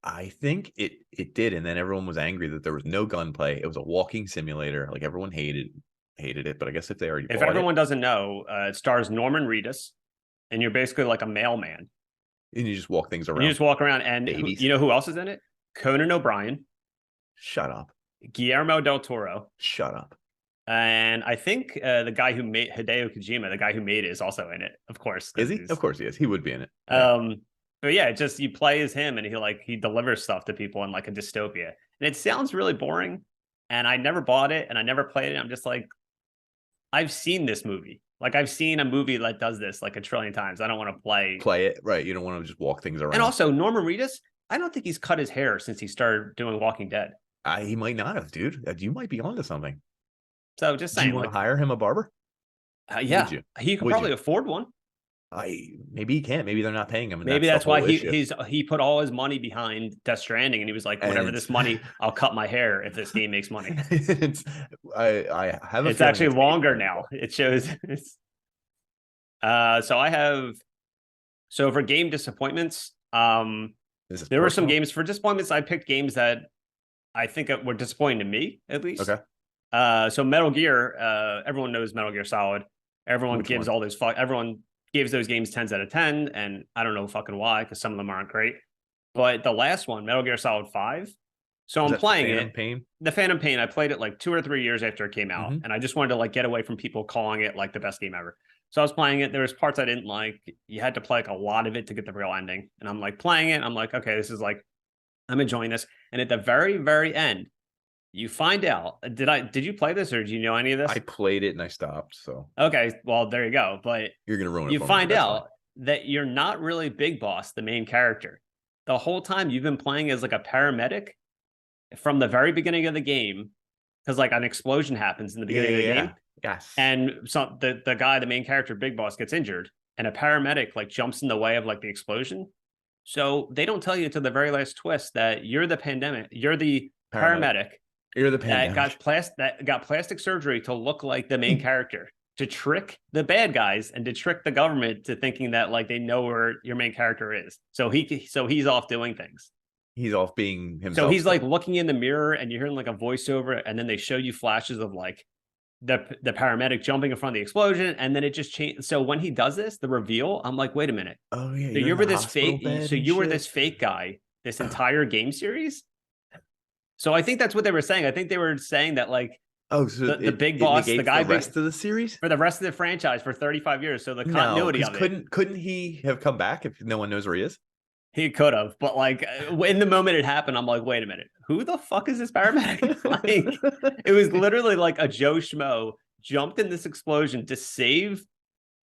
I think it did, and then everyone was angry that there was no gunplay. It was a walking simulator. Like everyone hated it, but I guess if they already If bought everyone doesn't know, it stars Norman Reedus, and you're basically like a mailman. and you just walk things around. And you just walk around, and Babies. you know who else is in it? Conan O'Brien, Shut up. Guillermo del Toro, Shut up. and I think the guy who made Hideo Kojima, the guy who made it, is also in it. Of course, Is he? Of course he is. He would be in it. But yeah, just you play as him, and he delivers stuff to people in like a dystopia, and it sounds really boring. And I never bought it, and I never played it. I'm just like, I've seen this movie. Like I've seen a movie that does this like a trillion times. I don't want to play it, right? You don't want to just walk things around. And also, Norman Reedus, I don't think he's cut his hair since he started doing Walking Dead. He might not have, dude. You might be onto something. So just Do saying, you want like, to hire him a barber? yeah, Would you? he could Would probably you? afford one. Maybe he can't. Maybe they're not paying him. And Maybe the that's why whole issue. he put all his money behind Death Stranding, and he was like, whatever this money, I'll cut my hair if this game makes money. I have. It's actually longer now. It shows. So for game disappointments, there were some games for disappointments. I picked games that I think were disappointing to me, at least. Okay. So Metal Gear, everyone knows Metal Gear Solid. Everyone Which gives one? everyone gives those games 10s out of 10, and I don't know fucking why, because some of them aren't great. But the last one, Metal Gear Solid 5. So I'm playing it. Pain? The Phantom Pain, I played it like 2 or 3 years after it came out, and I just wanted to like get away from people calling it like the best game ever. So I was playing it. There was parts I didn't like. You had to play like a lot of it to get the real ending. And I'm like playing it. I'm like, okay, this is like, I'm enjoying this. And at the very, very end, you find out. Did you play this or do you know any of this? I played it and I stopped. So Okay, well there you go. But you're gonna ruin it. You for me, find but that's out that you're not really Big Boss, the main character. The whole time you've been playing as like a paramedic from the very beginning of the game, because like an explosion happens in the beginning of the game. Yes. And so the guy, the main character, Big Boss, gets injured, and a paramedic like jumps in the way of like the explosion. So they don't tell you to the very last twist that you're the paramedic. You're the pandemic. That got plastic surgery to look like the main character, to trick the bad guys and to trick the government to thinking that like they know where your main character is. So he's off doing things. He's off being himself. So he's like looking in the mirror and you're hearing like a voiceover, and then they show you flashes of like the paramedic jumping in front of the explosion, and then it just changed. So when he does this, the reveal, I'm like, wait a minute. Oh yeah, So you were this fake. So you were this fake guy this entire game series. So I think that's what they were saying. I think they were saying that like, oh, so the big boss, the guy, the rest of the series for the rest of the franchise for 35 years. So the continuity of it. Couldn't he have come back if no one knows where he is? He could have, but like in the moment it happened, I'm like, wait a minute, who the fuck is this paramedic? Like, it was literally like a Joe Schmo jumped in this explosion to save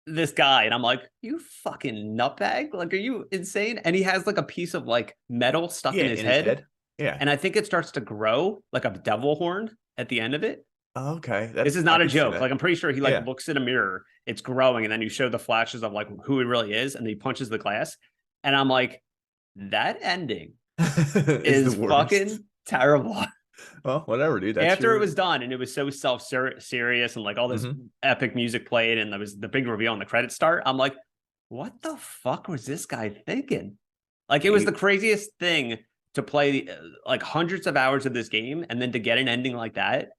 this guy, and I'm like, you fucking nutbag, like, are you insane? And he has like a piece of like metal stuck in his head. Yeah, and I think it starts to grow like a devil horn at the end of it. Okay, this is not a joke. Like, I'm pretty sure he like looks in a mirror, it's growing, and then you show the flashes of like who he really is, and he punches the glass, and I'm like, that ending is fucking terrible. Well, whatever, dude. After it was done, and it was so self-serious, and like all this epic music played, and there was the big reveal on the credits start, I'm like, what the fuck was this guy thinking? Like, it was the craziest thing to play like hundreds of hours of this game, and then to get an ending like that.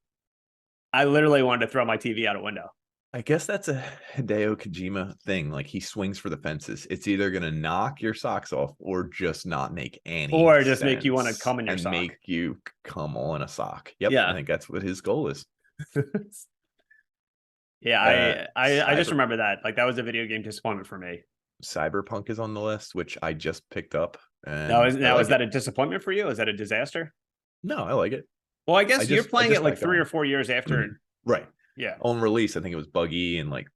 I literally wanted to throw my TV out a window. I guess that's a Hideo Kojima thing. Like, he swings for the fences. It's either going to knock your socks off or just not make any or just make you want to come in your sock. Make you come on a sock. Yep. Yeah. I think that's what his goal is. Yeah. I just remember that. Like, that was a video game disappointment for me. Cyberpunk is on the list, which I just picked up. And is that a disappointment for you? Is that a disaster? No, I like it. Well, I guess you're playing it like 3 or 4 years after. Right. Yeah. On release, I think it was buggy and like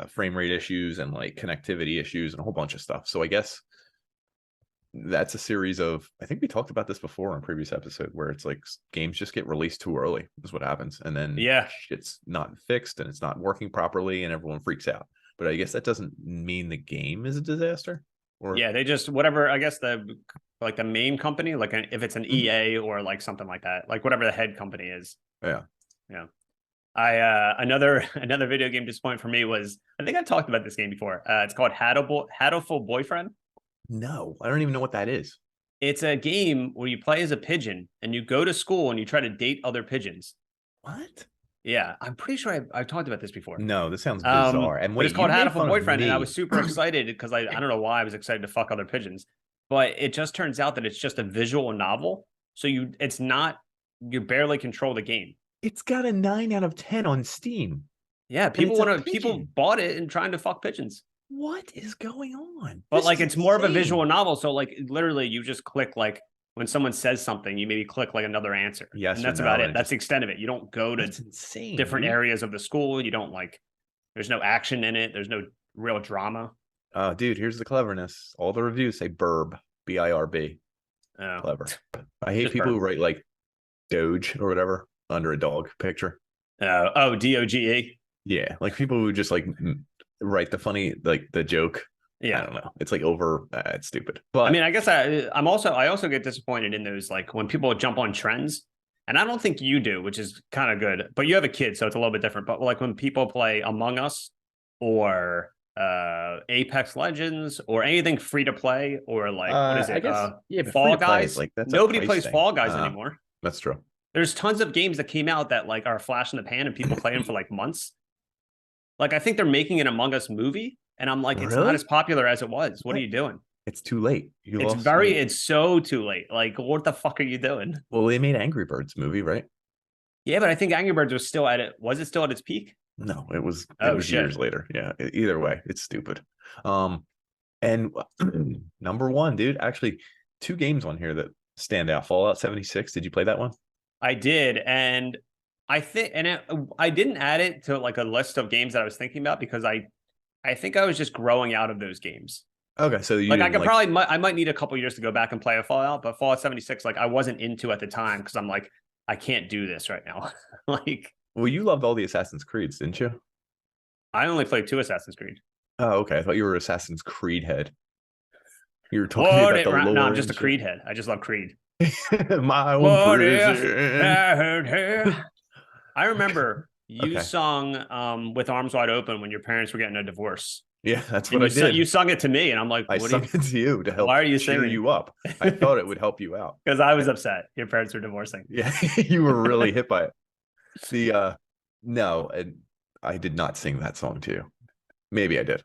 frame rate issues and like connectivity issues and a whole bunch of stuff. So I guess that's a series of, I think we talked about this before on a previous episode, where it's like games just get released too early is what happens. And then it's not fixed and it's not working properly and everyone freaks out. But I guess that doesn't mean the game is a disaster. Or they just, whatever, I guess the main company, like if it's an EA or like something like that, like whatever the head company is. Yeah. Another video game disappointment for me was, I think I talked about this game before. It's called Hatoful Boyfriend. No, I don't even know what that is. It's a game where you play as a pigeon and you go to school and you try to date other pigeons. What? Yeah, I'm pretty sure I've talked about this before. No, this sounds bizarre. And it's called Hatoful Boyfriend, and I was super excited because I don't know why I was excited to fuck other pigeons, but it just turns out that it's just a visual novel. So you barely control the game. It's got a 9 out of 10 on Steam. Yeah, people bought it and trying to fuck pigeons. What is going on? But like, it's more of a visual novel. So like, literally you just click, like when someone says something, you maybe click like another answer. Yes. And that's about it. That's the extent of it. You don't go to different areas of the school. You don't there's no action in it. There's no real drama. Dude, here's the cleverness. All the reviews say burb, B-I-R-B. Oh. Clever. I hate people who write like Doge or whatever under a dog picture. DOGE. Yeah, like people who just like write the funny, like the joke. Yeah, I don't know. It's like over. It's stupid. But I mean, I guess I also get disappointed in those, like when people jump on trends, and I don't think you do, which is kind of good. But you have a kid, so it's a little bit different. But like when people play Among Us or Apex Legends or anything free to play, or like what is it? Fall Guys. Like nobody plays Fall Guys anymore. That's true. There's tons of games that came out that like are a flash in the pan and people play them for like months. Like, I think they're making an Among Us movie, and I'm like, it's not as popular as it was. What are you doing? It's too late. It's so too late. Like, what the fuck are you doing? Well, they made Angry Birds movie, right? Yeah, but I think Angry Birds was still at it. Was it still at its peak? No, it was years later. Yeah. Either way, it's stupid. And number one, dude, actually 2 games on here that stand out. Fallout 76. Did you play that one? I did, and I think, I didn't add it to like a list of games that I was thinking about because I think I was just growing out of those games. Okay, so you like I could I might need a couple years to go back and play a Fallout, but Fallout 76, like I wasn't into at the time because I'm like, I can't do this right now. Like, well, you loved all the Assassin's Creeds, didn't you? I only played 2 Assassin's Creed. Oh, okay. I thought you were Assassin's Creed head. You were talking about the lore. No, I'm just a Creed head. I just love Creed. My own prison. I remember you sung "With Arms Wide Open" when your parents were getting a divorce. Yeah, that's And what I did. You sung it to me, and I'm like, I what sung it to you to help why are you cheer singing? you up. I thought it would help you out. Because I was upset. Your parents were divorcing. Yeah, you were really hit by it. The no, and I did not sing that song to you. Maybe I did.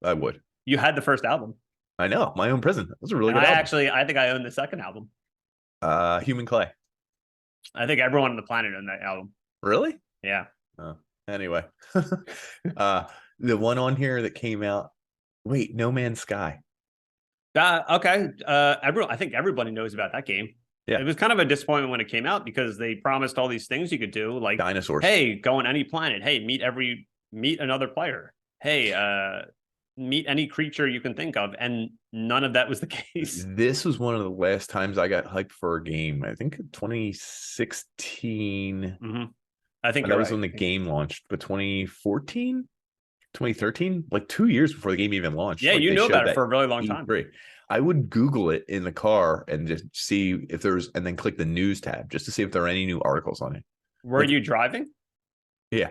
I would. You had the first album. I know, My Own Prison. That was a really And good album. I think I own the second album. Human Clay. I think everyone on the planet owned that album. Really? Yeah. Anyway. The one on here that came out. Wait, No Man's Sky. Okay. I think everybody knows about that game. Yeah. It was kind of a disappointment when it came out because they promised all these things you could do, like Dinosaurs. hey, go on any planet. Hey, meet another player. Hey, meet any creature you can think of, and none of that was the case. This was one of the last times I got hyped for a game. I think 2016. Mm-hmm. I think that was when the game launched, but 2014, 2013, like 2 years before the game even launched. Yeah, like, you know about it for a really long time. I would Google it in the car and just see if there's, and then click the news tab just to see if there are any new articles on it. Were you driving? Yeah.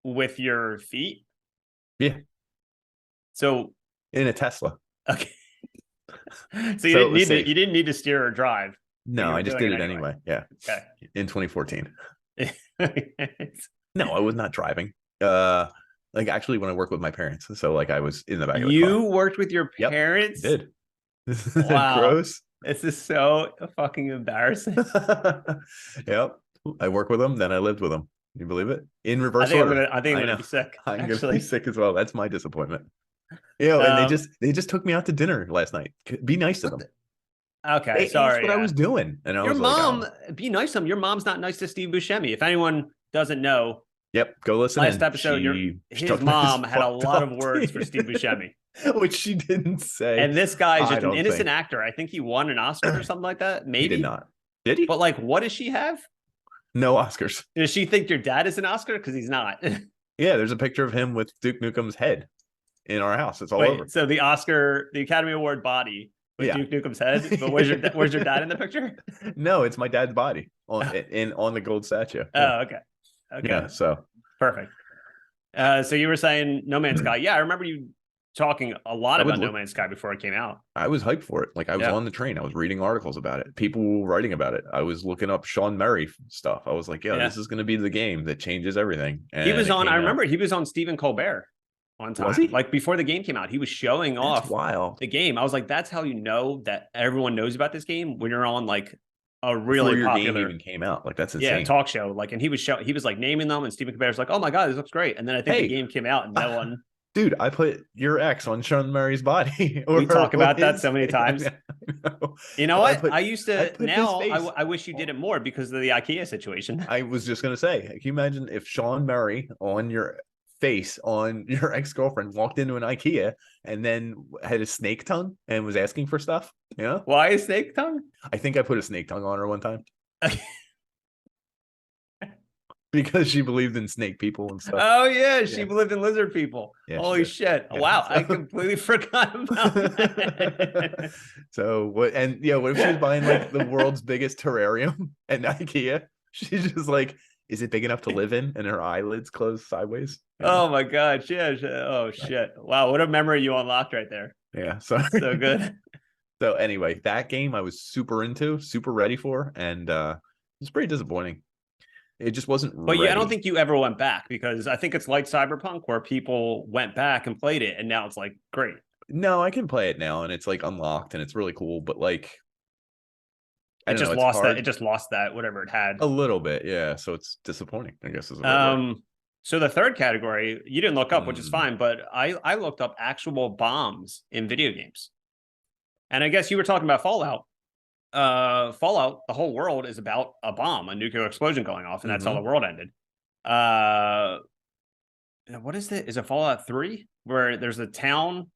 With your feet? Yeah. So in a Tesla. Okay. So you didn't need to steer or drive. No, I just did it anyway. Yeah. Okay. In 2014. No, I was not driving. Like actually when I worked with my parents. So like I was in the back of the car. You worked with your parents? Yep, I did. Wow. Gross. This is so fucking embarrassing. Yep. I work with them, then I lived with them. Can you believe it? In reverse order. I think I'm gonna be sick. I'm gonna be sick as well. That's my disappointment. And they just took me out to dinner last night. Be nice to them. Okay, sorry. That's what I was doing. And your mom, be nice to them. Your mom's not nice to Steve Buscemi. If anyone doesn't know, yep, go listen. Last episode, his mom had a lot of words for Steve Buscemi, which she didn't say. And this guy is just an innocent actor. I think he won an Oscar or something like that. Maybe he did not. Did he? But like, what does she have? No Oscars. Does she think your dad is an Oscar? Because he's not. Yeah, there's a picture of him with Duke Nukem's head in our house. It's all over. So the Academy Award body with Duke Nukem's head. But where's your dad in the picture? No, it's my dad's body on the gold statue. Oh, okay. Yeah, so perfect. So you were saying No Man's Sky. Yeah, I remember you talking a lot about No Man's Sky before it came out. I was hyped for it. Like I was on the train. I was reading articles about it. People writing about it. I was looking up Sean Murray stuff. I was like, this is going to be the game that changes everything. And he was on, I remember he was on Stephen Colbert one time. Was he? Like before the game came out, he was showing off the game. I was like, that's how you know that everyone knows about this game, when you're on like a really before popular game even came out. Like that's insane. Talk show. Like, and he was like naming them, and Stephen Colbert's like, oh my God, this looks great. And then I think the game came out and no one. Dude, I put your ex on Sean Murray's body. We talk about that so many times. You know what? I used to. Now I wish you did it more because of the IKEA situation. I was just gonna say, can you imagine if Sean Murray on your face on your ex-girlfriend walked into an IKEA and then had a snake tongue and was asking for stuff? Yeah. Why a snake tongue? I think I put a snake tongue on her one time. Because she believed in snake people and stuff. Oh yeah, she believed in lizard people. Yeah, holy shit! Yeah. Wow, I completely forgot about that. So what? And what if she was buying like the world's biggest terrarium at IKEA? She's just like, is it big enough to live in? And her eyelids closed sideways. Oh my God! Yeah. Oh shit! Wow, what a memory you unlocked right there. Yeah. So good. So anyway, that game I was super into, super ready for, and it was pretty disappointing. It just wasn't ready. But I don't think you ever went back, because I think it's like Cyberpunk where people went back and played it and now it's like great. No, I can play it now and it's like unlocked and it's really cool, but like it just lost that whatever it had. A little bit, yeah. So it's disappointing, I guess. So the third category you didn't look up, which is fine, but I looked up actual bombs in video games. And I guess you were talking about Fallout. Fallout, the whole world is about a bomb, a nuclear explosion going off, and that's how the world ended. What is it? Is it Fallout 3 where there's a town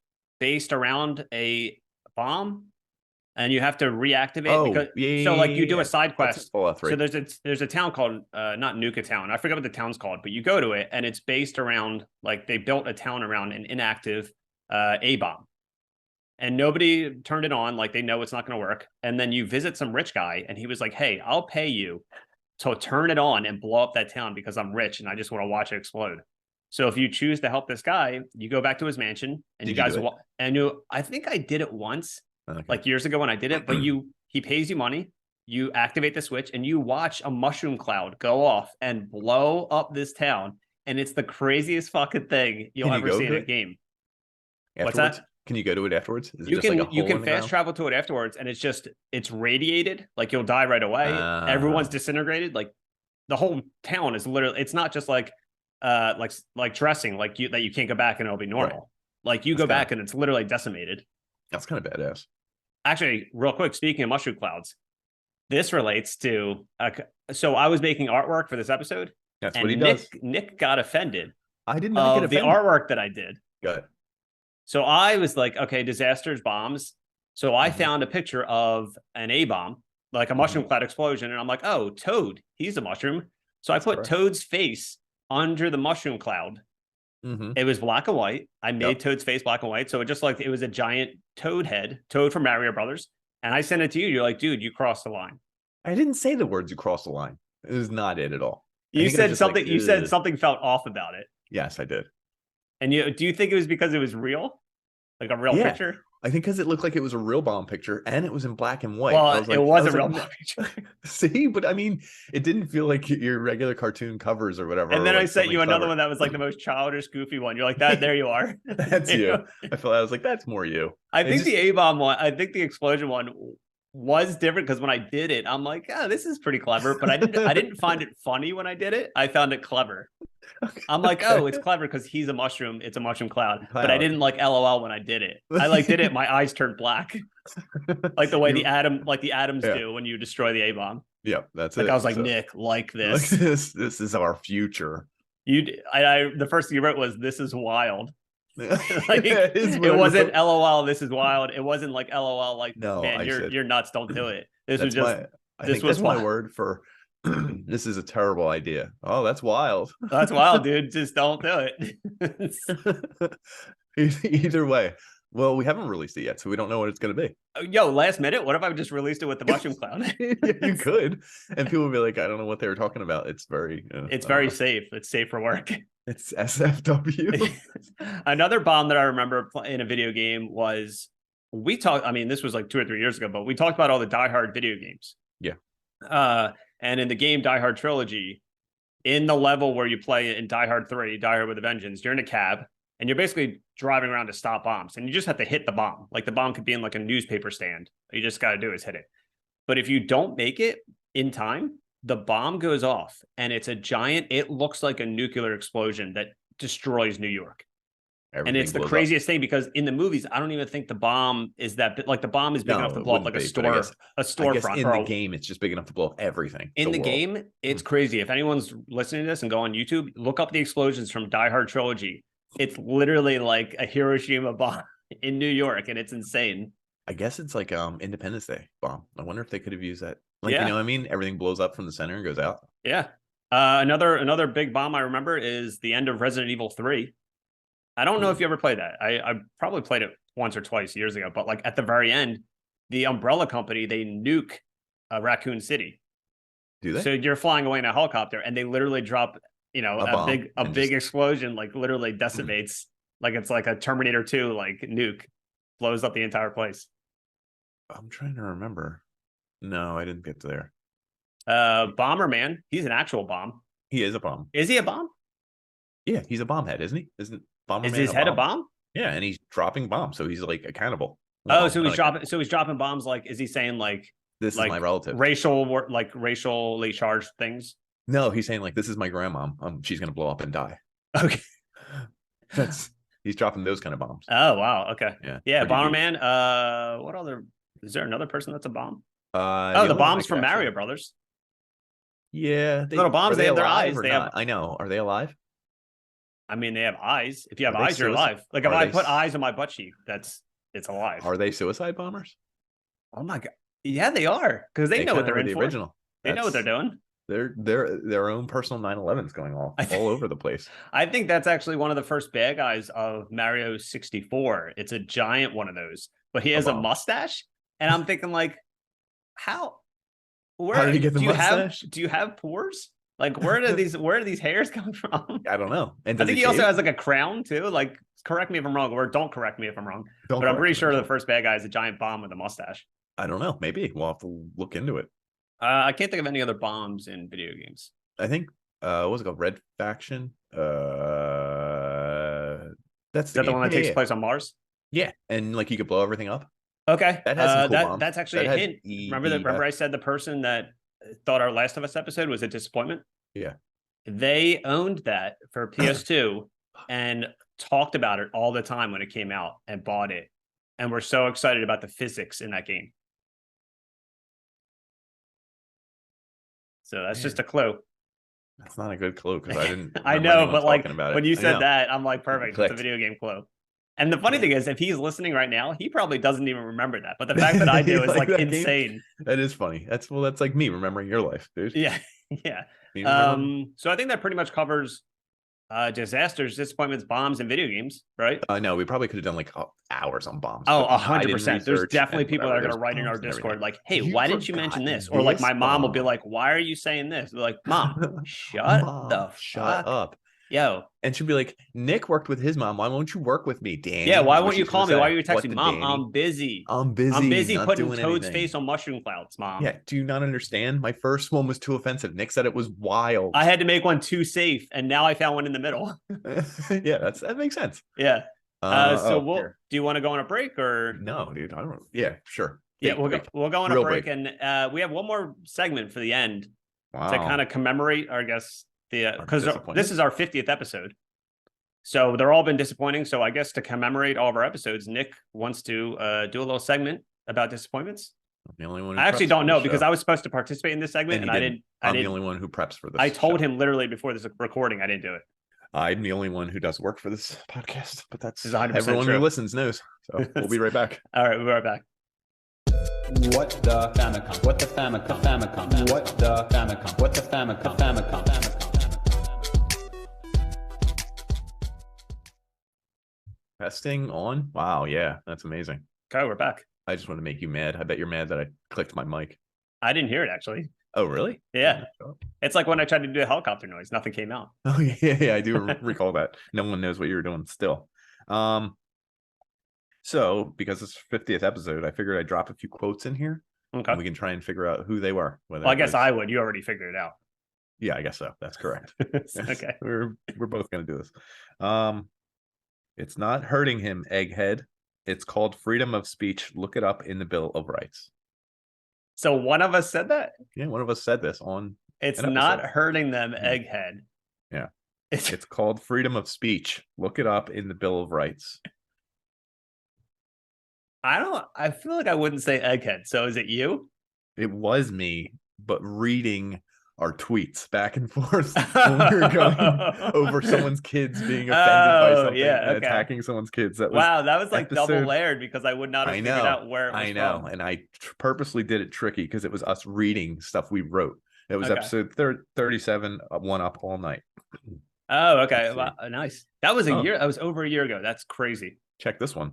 based around a bomb and you have to reactivate? So like you do a side quest. Fallout 3. So there's a town called not Nuka Town. I forget what the town's called, but you go to it and it's based around, like, they built a town around an inactive A bomb. And nobody turned it on, like they know it's not going to work. And then you visit some rich guy and he was like, hey, I'll pay you to turn it on and blow up that town because I'm rich and I just want to watch it explode. So if you choose to help this guy, you go back to his mansion and Did you you guys do it? and I think I did it once, Okay. like years ago when I did it, but he pays you money, you activate the switch and you watch a mushroom cloud go off and blow up this town. And it's the craziest fucking thing you'll Can you ever go see in to a it game. What's afterwards? that? Can you go to it afterwards? Is it You just like a can hole in the fast ground? travel to it afterwards, and it's radiated, like you'll die right away. Everyone's disintegrated. Like the whole town is literally, it's not just like dressing, like you can't go back and it'll be normal. Right. Like you That's go back and it's literally decimated. That's kind of badass. Actually, real quick, speaking of mushroom clouds, this relates to so I was making artwork for this episode. That's and what he does. Nick got offended I did not get of the offended. artwork that I did. Good. So I was like, okay, disasters, bombs. So I found a picture of an A-bomb, like a mushroom cloud explosion. And I'm like, oh, Toad, he's a mushroom. So I put Toad's face under the mushroom cloud. It was black and white. I made Toad's face black and white. So it was a giant Toad head, Toad from Mario Brothers. And I sent it to you. You're like, dude, you crossed the line. I didn't say the words "you crossed the line." It was not it at all. You said something. You said something felt off about it. Yes, I did. And do you think it was because it was real, like a real picture? I think because it looked like it was a real bomb picture and it was in black and white. Well, it was a real bomb picture. See, but I mean, it didn't feel like your regular cartoon covers or whatever. And then I sent you another one that was like the most childish, goofy one. You're like, that. There you are. That's you. I was like, that's more you. I think the A-bomb one. I think the explosion one was different because when I did it, I'm like, oh, this is pretty clever. But I didn't find it funny when I did it. I found it clever. I'm like, oh, it's clever because he's a mushroom. It's a mushroom cloud. But I didn't like LOL when I did it. I did it. My eyes turned black, like the way the atoms do when you destroy the A-bomb. Yeah, that's like it. I was like, Nick, like this. This is our future. The first thing you wrote was, "This is wild." It wasn't LOL. This is wild. It wasn't like LOL. Like, no, man, you're nuts. Don't do it. This was just. This was my word for. This is a terrible idea. Oh, that's wild. That's wild, dude. Just don't do it. Either way. Well, we haven't released it yet, so we don't know what it's going to be. Yo, last minute. What if I just released it with the mushroom cloud? You could, and people would be like, "I don't know what they were talking about." It's very. It's very safe. It's safe for work. It's SFW. Another bomb that I remember in a video game was we talked. I mean, this was like 2 or 3 years ago, but we talked about all the Die Hard video games. Yeah. And in the game Die Hard Trilogy, in the level where you play in Die Hard 3, Die Hard with a Vengeance, you're in a cab and you're basically driving around to stop bombs, and you just have to hit the bomb. Like the bomb could be in like a newspaper stand. All you just got to do is hit it. But if you don't make it in time, the bomb goes off and it's a giant, it looks like a nuclear explosion that destroys New York. And it's the craziest thing because in the movies, I don't even think the bomb is that like the bomb is big enough to blow up like a storefront. In the game, it's just big enough to blow up everything. In the game, it's crazy. If anyone's listening to this and go on YouTube, look up the explosions from Die Hard Trilogy. It's literally like a Hiroshima bomb in New York, and it's insane. I guess it's like Independence Day bomb. I wonder if they could have used that. Like, you know what I mean? Everything blows up from the center and goes out. Yeah. Another big bomb I remember is the end of Resident Evil 3. I don't know if you ever played that. I probably played it once or twice years ago, but like at the very end, the Umbrella Company, they nuke Raccoon City. Do they? So you're flying away in a helicopter and they literally drop, a big explosion, like literally decimates, like it's like a Terminator 2, like nuke, blows up the entire place. I'm trying to remember. No, I didn't get to there. Bomberman, he's an actual bomb. He is a bomb. Is he a bomb? Yeah, he's a bomb head, isn't he? Isn't Bomberman is his head a bomb? Yeah, and he's dropping bombs, so he's like accountable. Oh, so he's dropping bombs. Like, is he saying like this is my relative, racially charged things? No, he's saying like this is my grandma. She's gonna blow up and die. Okay, he's dropping those kind of bombs. Oh wow, okay, yeah. Bomberman. Deep. What other? Is there another person that's a bomb? The bombs from Mario Brothers. Yeah, little bombs. They have their eyes. I know. Are they alive? I mean, they have eyes. If you have eyes, you're alive. Like if I put eyes on my butt cheek, it's alive. Are they suicide bombers? Oh my god! Yeah, they are because they know what they're in for. Original. They know what they're doing. They're their own personal 9/11s going all over the place. I think that's actually one of the first bad guys of Mario 64. It's a giant one of those, but he has a mustache, and I'm thinking like, how did he get the mustache? Do you have pores? Like, where do these hairs come from? I don't know. And I does think he also shave? has like a crown too. Like, correct me if I'm wrong, or don't correct me if I'm wrong. Don't But I'm pretty correct me, sure the sure. first bad guy is a giant bomb with a mustache. I don't know. Maybe we'll have to look into it. I can't think of any other bombs in video games. I think what was it called? Red Faction. That's Is that the one that takes place on Mars? Yeah, and like you could blow everything up. Okay, That has some cool bombs. that's actually That a had hint. Remember I said the person that thought our Last of Us episode was a disappointment? Yeah. They owned that for PS2 and talked about it all the time when it came out and bought it. And we're so excited about the physics in that game. So that's just a clue. That's not a good clue because I didn't. I know, but like about when it. you said that, I'm like, perfect. It's a Clicked. video game clue. And the funny thing is, if he's listening right now, he probably doesn't even remember that. But the fact that I do is like that insane. Game? That is funny. That's like me remembering your life, dude. Yeah, yeah. So I think that pretty much covers disasters, disappointments, bombs, and video games, right? No, we probably could have done like hours on bombs. Oh, but 100%. There's definitely people that are going to write in our bombs and Discord everything. like, hey, You why didn't you mention forgot this? Or like this my mom will be bomb. like, why are you saying this? They're like, Mom, shut Shut up. Yo. And she'll be like, Nick worked with his mom. Why won't you work with me, Danny? Yeah, why What won't you she's call gonna me? Why say. are you What texting the me? Mom, Danny? I'm busy. I'm busy. I'm busy not putting doing Toad's anything. face on mushroom clouds, Mom. Yeah, do you not understand? My first one was too offensive. Nick said it was wild. I had to make one too safe, and now I found one in the middle. Yeah, that makes sense. Yeah. Do you want to go on a break or No, dude, I don't. Yeah, sure. Yeah, we'll go on a Real break, break. and we have one more segment for the end Wow. to kind of commemorate, I guess, because disappointment. this is our 50th episode. So they're all been disappointing. So I guess to commemorate all of our episodes, Nick wants to do a little segment about disappointments. I'm the only one. Who I actually preps don't for know this because show. I was supposed to participate in this segment, and I didn't. I'm the only one who preps for this. I told show. him literally before this recording I didn't do it. I'm the only one who does work for this podcast, but that's This is 100% everyone true. who listens knows. So we'll be right back. All right, we'll be right back. What the Famicom? What the Famicom? Famicom? What the Famicom? What the Famicom? Famicom? Testing on. Wow, yeah, that's amazing. Okay, we're back. I just want to make you mad. I bet you're mad that I clicked my mic. I didn't hear it actually. Oh, really? Yeah. It's like when I tried to do a helicopter noise, nothing came out. Oh, yeah, I do recall that. No one knows what you were doing still. So because it's 50th episode, I figured I'd drop a few quotes in here. Okay. And we can try and figure out who they were. Well, I guess I would. You already figured it out. Yeah, I guess so. That's correct. Okay. We're both gonna do this. It's not hurting him, egghead. It's called freedom of speech. Look it up in the Bill of Rights. So one of us said that? Yeah, one of us said this on. It's an not episode. hurting them, egghead. Yeah. It's It's called freedom of speech. Look it up in the Bill of Rights. I feel like I wouldn't say egghead. So is it you? It was me, but reading our tweets back and forth when we were going over someone's kids being offended by something and attacking someone's kids. That was that was like double episode- layered because I would not have figured out where it was I know, from. and I purposely did it tricky because it was us reading stuff we wrote. It was Okay. episode 37, one up all night. Oh, okay. Let's Wow, nice. That was a year. That was over a year ago. That's crazy. Check this one.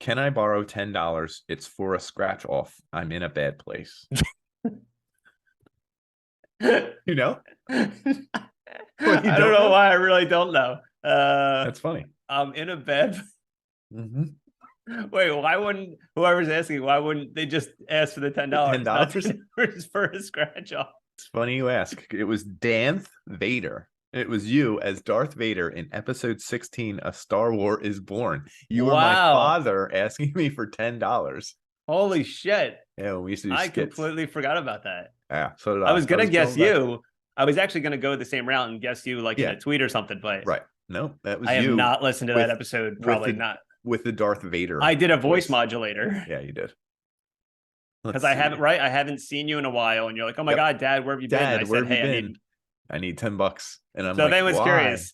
Can I borrow $10? It's for a scratch off. I'm in a bad place. You know? I don't know why. I really don't know. That's funny. I'm in a bed. Mm-hmm. Wait, why wouldn't whoever's asking? Why wouldn't they just ask for the $10? $10 for a scratch off. It's funny you ask. It was Darth Vader. It was you as Darth Vader in episode 16 of Star Wars is Born. You were my father asking me for $10. Holy shit. Yeah, we used to do I skits. completely forgot about that. Yeah, so did I. I was going to guess going back. you. I was actually going to go the same route and guess you like in a tweet or somethething, but Right. No, that was I you. have not listened to that with- episode. with Probably the- not. With the Darth Vader. I did a voice modulator. Yeah, you did. Because I haven't seen you in a while, and you're like, "Oh my God, Dad, where have you been?" Dad, And I where said, have you "Hey, been? I need $10." And I'm so like, then was why? curious.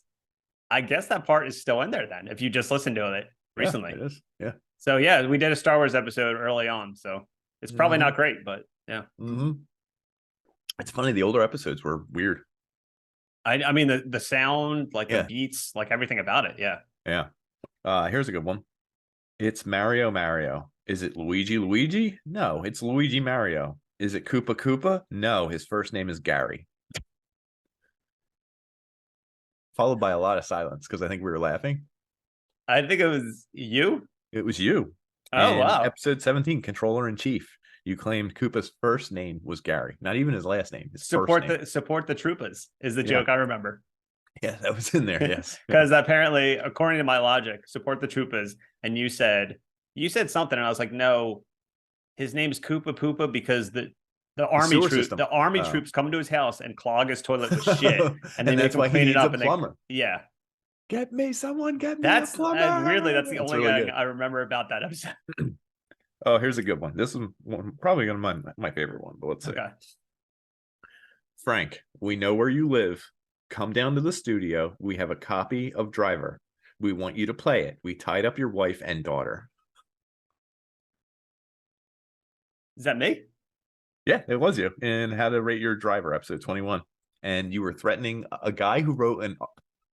I guess that part is still in there then, if you just listened to it recently. Yeah, it is. Yeah. So yeah, we did a Star Wars episode early on, so it's probably not great, but yeah. Mm-hmm. It's funny. The older episodes were weird. I mean the sound, like the beats, like everything about it. Yeah. Yeah. Here's a good one. It's Mario Mario. Is it Luigi Luigi? No, it's Luigi Mario. Is it Koopa Koopa? No, his first name is Gary. followed by a lot of silence because I think we were laughing. I think it was you. It was you. Oh, In wow. episode 17, Controller in Chief. You claimed Koopa's first name was Gary, not even his last name. His Support first name. the Troopas is the Yeah. joke I remember. Yeah, that was in there. Yes, Because apparently, according to my logic, support the Troopas, and you said something, and I was like, no, his name's Koopa Poopa because the army sewer troop, system. the army Oh. troops come to his house and clog his toilet with shit, and they that's make him why clean he it needs up. a And plumber. yeah, Get me someone. Get me that's a plumber. weirdly that's the only really thing good. I remember about that episode. Oh, here's a good one. This is probably gonna be my favorite one, but let's see. Okay. Frank, we know where you live. Come down to the studio. We have a copy of Driver. We want you to play it. We tied up your wife and daughter. Is that me? Yeah, it was you. And How to Rate Your Driver, episode 21. And you were threatening a guy who wrote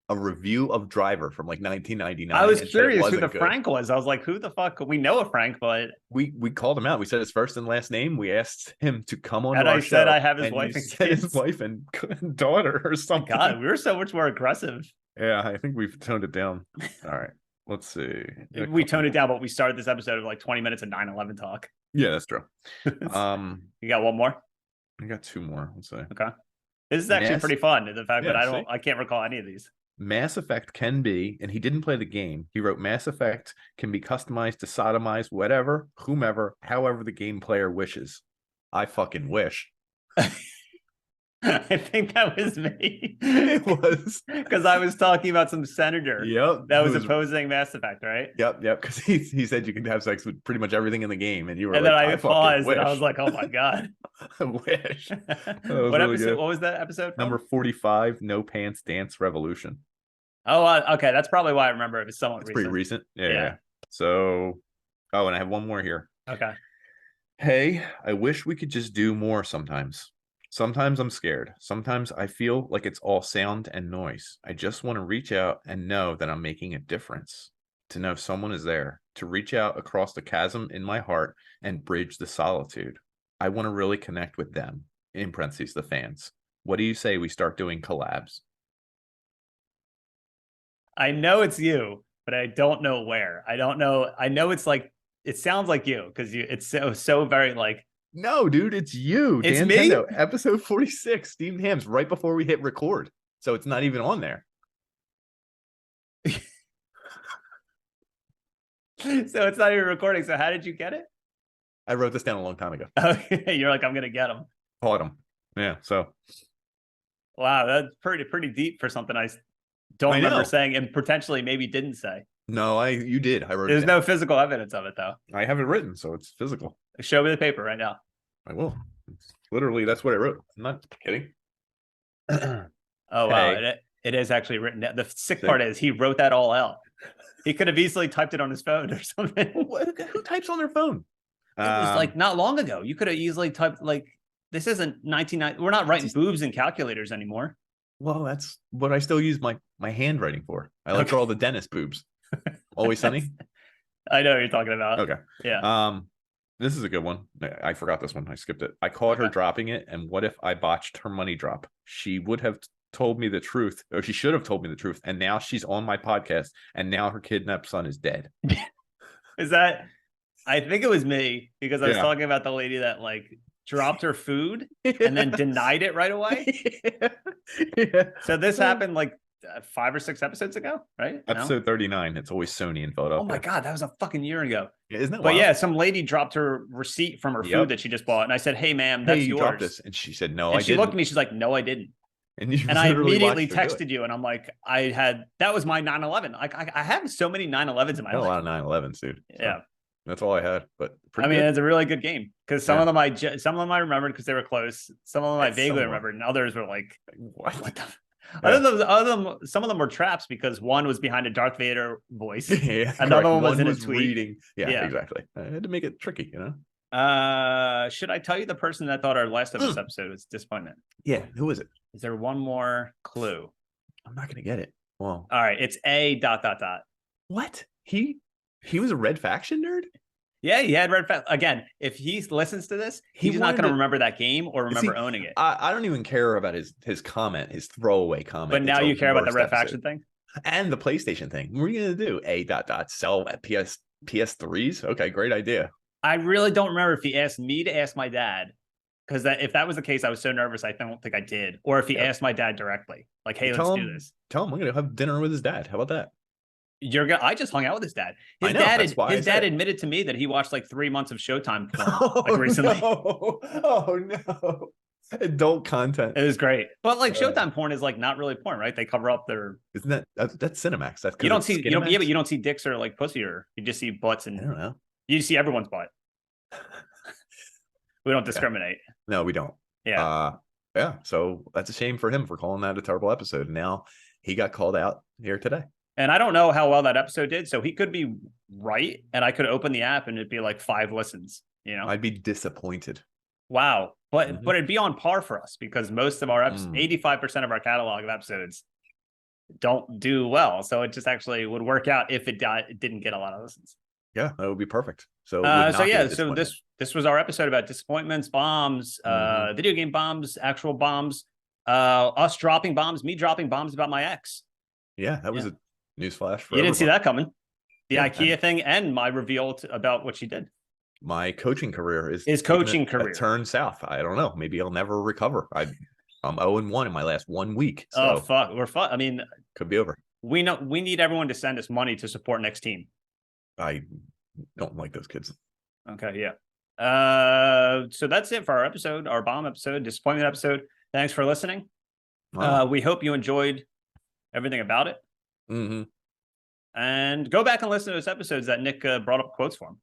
a review of Driver from like 1999. I was and said it curious who the wasn't good. Frank was. I was like, who the fuck? We know a Frank, but We called him out. We said his first and last name. We asked him to come on and our I show. said I have his and wife you and said kids. his wife and daughter or something. God, we were so much more aggressive. Yeah, I think we've toned it down. All right, let's see. We toned it down, but we started this episode of like 20 minutes of 9/11 talk. Yeah, that's true. You got one more? I got two more. Let's see. Okay. This is actually pretty fun. The fact that I can't recall any of these. Mass Effect can be, and he didn't play the game. He wrote Mass Effect can be customized to sodomize whatever, whomever, however the game player wishes. I fucking wish. I think that was me. It was because I was talking about some senator. Yep, that was opposing Mass Effect, right? Yep. Because he said you can have sex with pretty much everything in the game, and you were and like, then I paused, wish. and I was like, oh my god, I wish. What really episode? good. What was that episode? Number 45, No Pants Dance Revolution. Oh, okay, that's probably why I remember it was somewhat recent. Pretty recent. Yeah. So, and I have one more here. Okay. Hey, I wish we could just do more sometimes. Sometimes I'm scared. Sometimes I feel like it's all sound and noise. I just want to reach out and know that I'm making a difference. To know someone is there. To reach out across the chasm in my heart and bridge the solitude. I want to really connect with them. In parentheses, the fans. What do you say we start doing collabs? I know it's you, but I don't know where. I don't know. I know it's like, it sounds like you because it's so very like. No, dude, it's you. It's Dan me? Tendo, episode 46, Steamed Hams, right before we hit record. So it's not even on there. So it's not even recording. So how did you get it? I wrote this down a long time ago. Okay, you're like, I'm gonna get them. Caught him. Yeah, so. Wow, that's pretty deep for something I don't remember saying and potentially maybe didn't say. No, you did. I wrote There's it down. no physical evidence of it though. I have it written, so it's physical. Show me the paper right now. I will. Literally, that's what I wrote. I'm not kidding. Oh, wow. It is actually written down. The sick part is he wrote that all out. He could have easily typed it on his phone or something. Who types on their phone? It was like not long ago. You could have easily typed like, this isn't 1990. We're not writing boobs in calculators anymore. Well, that's what I still use my handwriting for. I like for all the dentist boobs. Always Sunny. I know what you're talking about. Okay. Yeah. This is a good one. I forgot this one. I skipped it. I caught her dropping it, and what if I botched her money drop? She would have told me the truth, or she should have told me the truth, and now she's on my podcast, and now her kidnapped son is dead. Is that? I think it was me because I was talking about the lady that like dropped her food and then denied it right away. Yeah. So this happened like 5 or 6 episodes ago, right? Episode 39. It's always Sony in Philadelphia. Oh my god, that was a fucking year ago. Yeah, isn't that But wild? yeah, some lady dropped her receipt from her food that she just bought, and I said, "Hey, ma'am, that's you yours." dropped this, and she said, "No, and I she didn't." looked at me. She's like, "No, I didn't." And I immediately texted you, and I'm like, that was my 9/11. Like I have so many 9/11s in my I had life. a lot of 9/11s, dude. So Yeah. That's all I had, but I mean, it's a really good game because some of them I remembered because they were close. Some of them I vaguely remembered, and others were like, what the? Other than some of them were traps because one was behind a Darth Vader voice. Yeah, another one was in a was tweet. reading. Yeah, exactly. I had to make it tricky, you know. Should I tell you the person that thought our last episode was disappointment? Yeah, who is it? Is there one more clue? I'm not gonna get it. Well, all right, it's a ... What? He was a Red Faction nerd? Yeah, he had red flag. Again, if he listens to this, he's not going to remember that game or remember owning it. I don't even care about his comment, his throwaway comment. But now you care about the red faction thing? And the PlayStation thing. What are you going to do? Sell at PS3s? Okay, great idea. I really don't remember if he asked me to ask my dad. Because if that was the case, I was so nervous, I don't think I did. Or if he asked my dad directly, like, "Hey, let's do this." Tell him I'm going to have dinner with his dad. How about that? I just hung out with his dad. His dad admitted to me that he watched like 3 months of Showtime porn like recently. No. Oh no. Adult content. It was great. But like Showtime porn is like not really porn, right? They cover up their Isn't that's Cinemax. That's you don't see but you don't see dicks or like pussy, or you just see butts, and I don't know. You see everyone's butt. We don't discriminate. No, we don't. Yeah. Yeah. So that's a shame for him for calling that a terrible episode. Now he got called out here today. And I don't know how well that episode did. So he could be right. And I could open the app and it'd be like 5 listens, you know? I'd be disappointed. Wow. But it'd be on par for us because most of our episodes, 85% of our catalog of episodes don't do well. So it just actually would work out if it didn't get a lot of listens. Yeah, that would be perfect. So this was our episode about disappointments, bombs, video game bombs, actual bombs, us dropping bombs, me dropping bombs about my ex. Yeah, that was a newsflash. You didn't see that coming. The IKEA thing and my reveal about what she did. My coaching career is coaching career turned south. I don't know. Maybe I'll never recover. I'm 0-1 in my last 1 week. So oh fuck, we're fun. I mean, could be over. We need everyone to send us money to support next team. I don't like those kids. Okay, yeah. So that's it for our episode, our bomb episode, disappointment episode. Thanks for listening. Wow. We hope you enjoyed everything about it. And go back and listen to those episodes that Nick brought up quotes for him.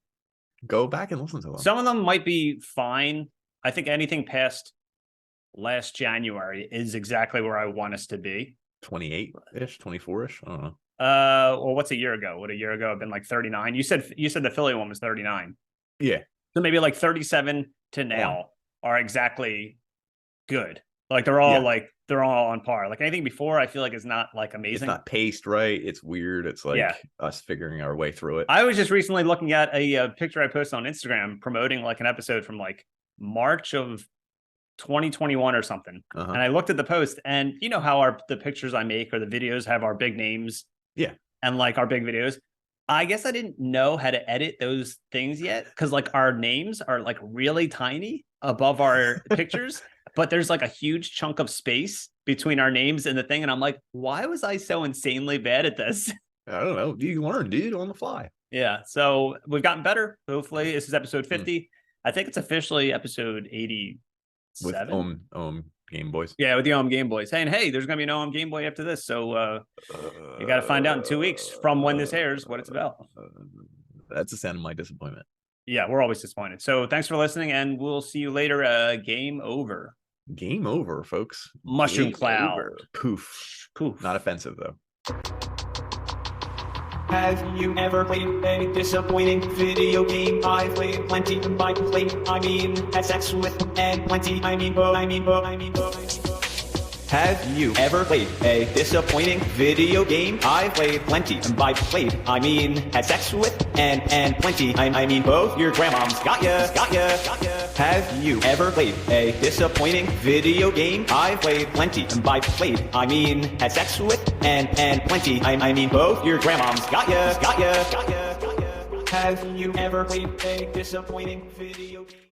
Go back and listen to them. Some of them might be fine. I think anything past last January is exactly where I want us to be. 28-ish, 24-ish. I don't know. Well, what's a year ago? What, a year ago? I've been like 39. You said the Philly one was 39. Yeah. So maybe like 37 to now are exactly good. Like they're all they're all on par. Like anything before, I feel like is not like amazing. It's not paced right. It's weird. It's like us figuring our way through it. I was just recently looking at a picture I posted on Instagram promoting like an episode from like March of 2021 or something. And I looked at the post, and you know how the pictures I make or the videos have our big names. Yeah. And like our big videos. I guess I didn't know how to edit those things yet, because like our names are like really tiny above our pictures, but there's like a huge chunk of space between our names and the thing. And I'm like, why was I so insanely bad at this? I don't know. You learn, dude, on the fly. Yeah. So we've gotten better. Hopefully this is episode 50. I think it's officially episode 87. With Game Boys. Yeah, with the Game Boys. Saying, hey, there's going to be no Game Boy after this. So you got to find out in 2 weeks from when this airs what it's about. That's the sound of my disappointment. Yeah, we're always disappointed. So thanks for listening, and we'll see you later. Game over. Game over, folks. Mushroom Game cloud. Over. Poof. Poof. Not offensive, though. Have you ever played a disappointing video game? I've played plenty, and by played I mean had sex with, and plenty I mean. Have you ever played a disappointing video game? I've played plenty, and by played I mean had sex with, and plenty I mean both your grandmoms. Got ya. Have you ever played a disappointing video game? I've played plenty, and by played I mean had sex with, and plenty I mean both your grandmoms. Got ya. Have you ever played a disappointing video game?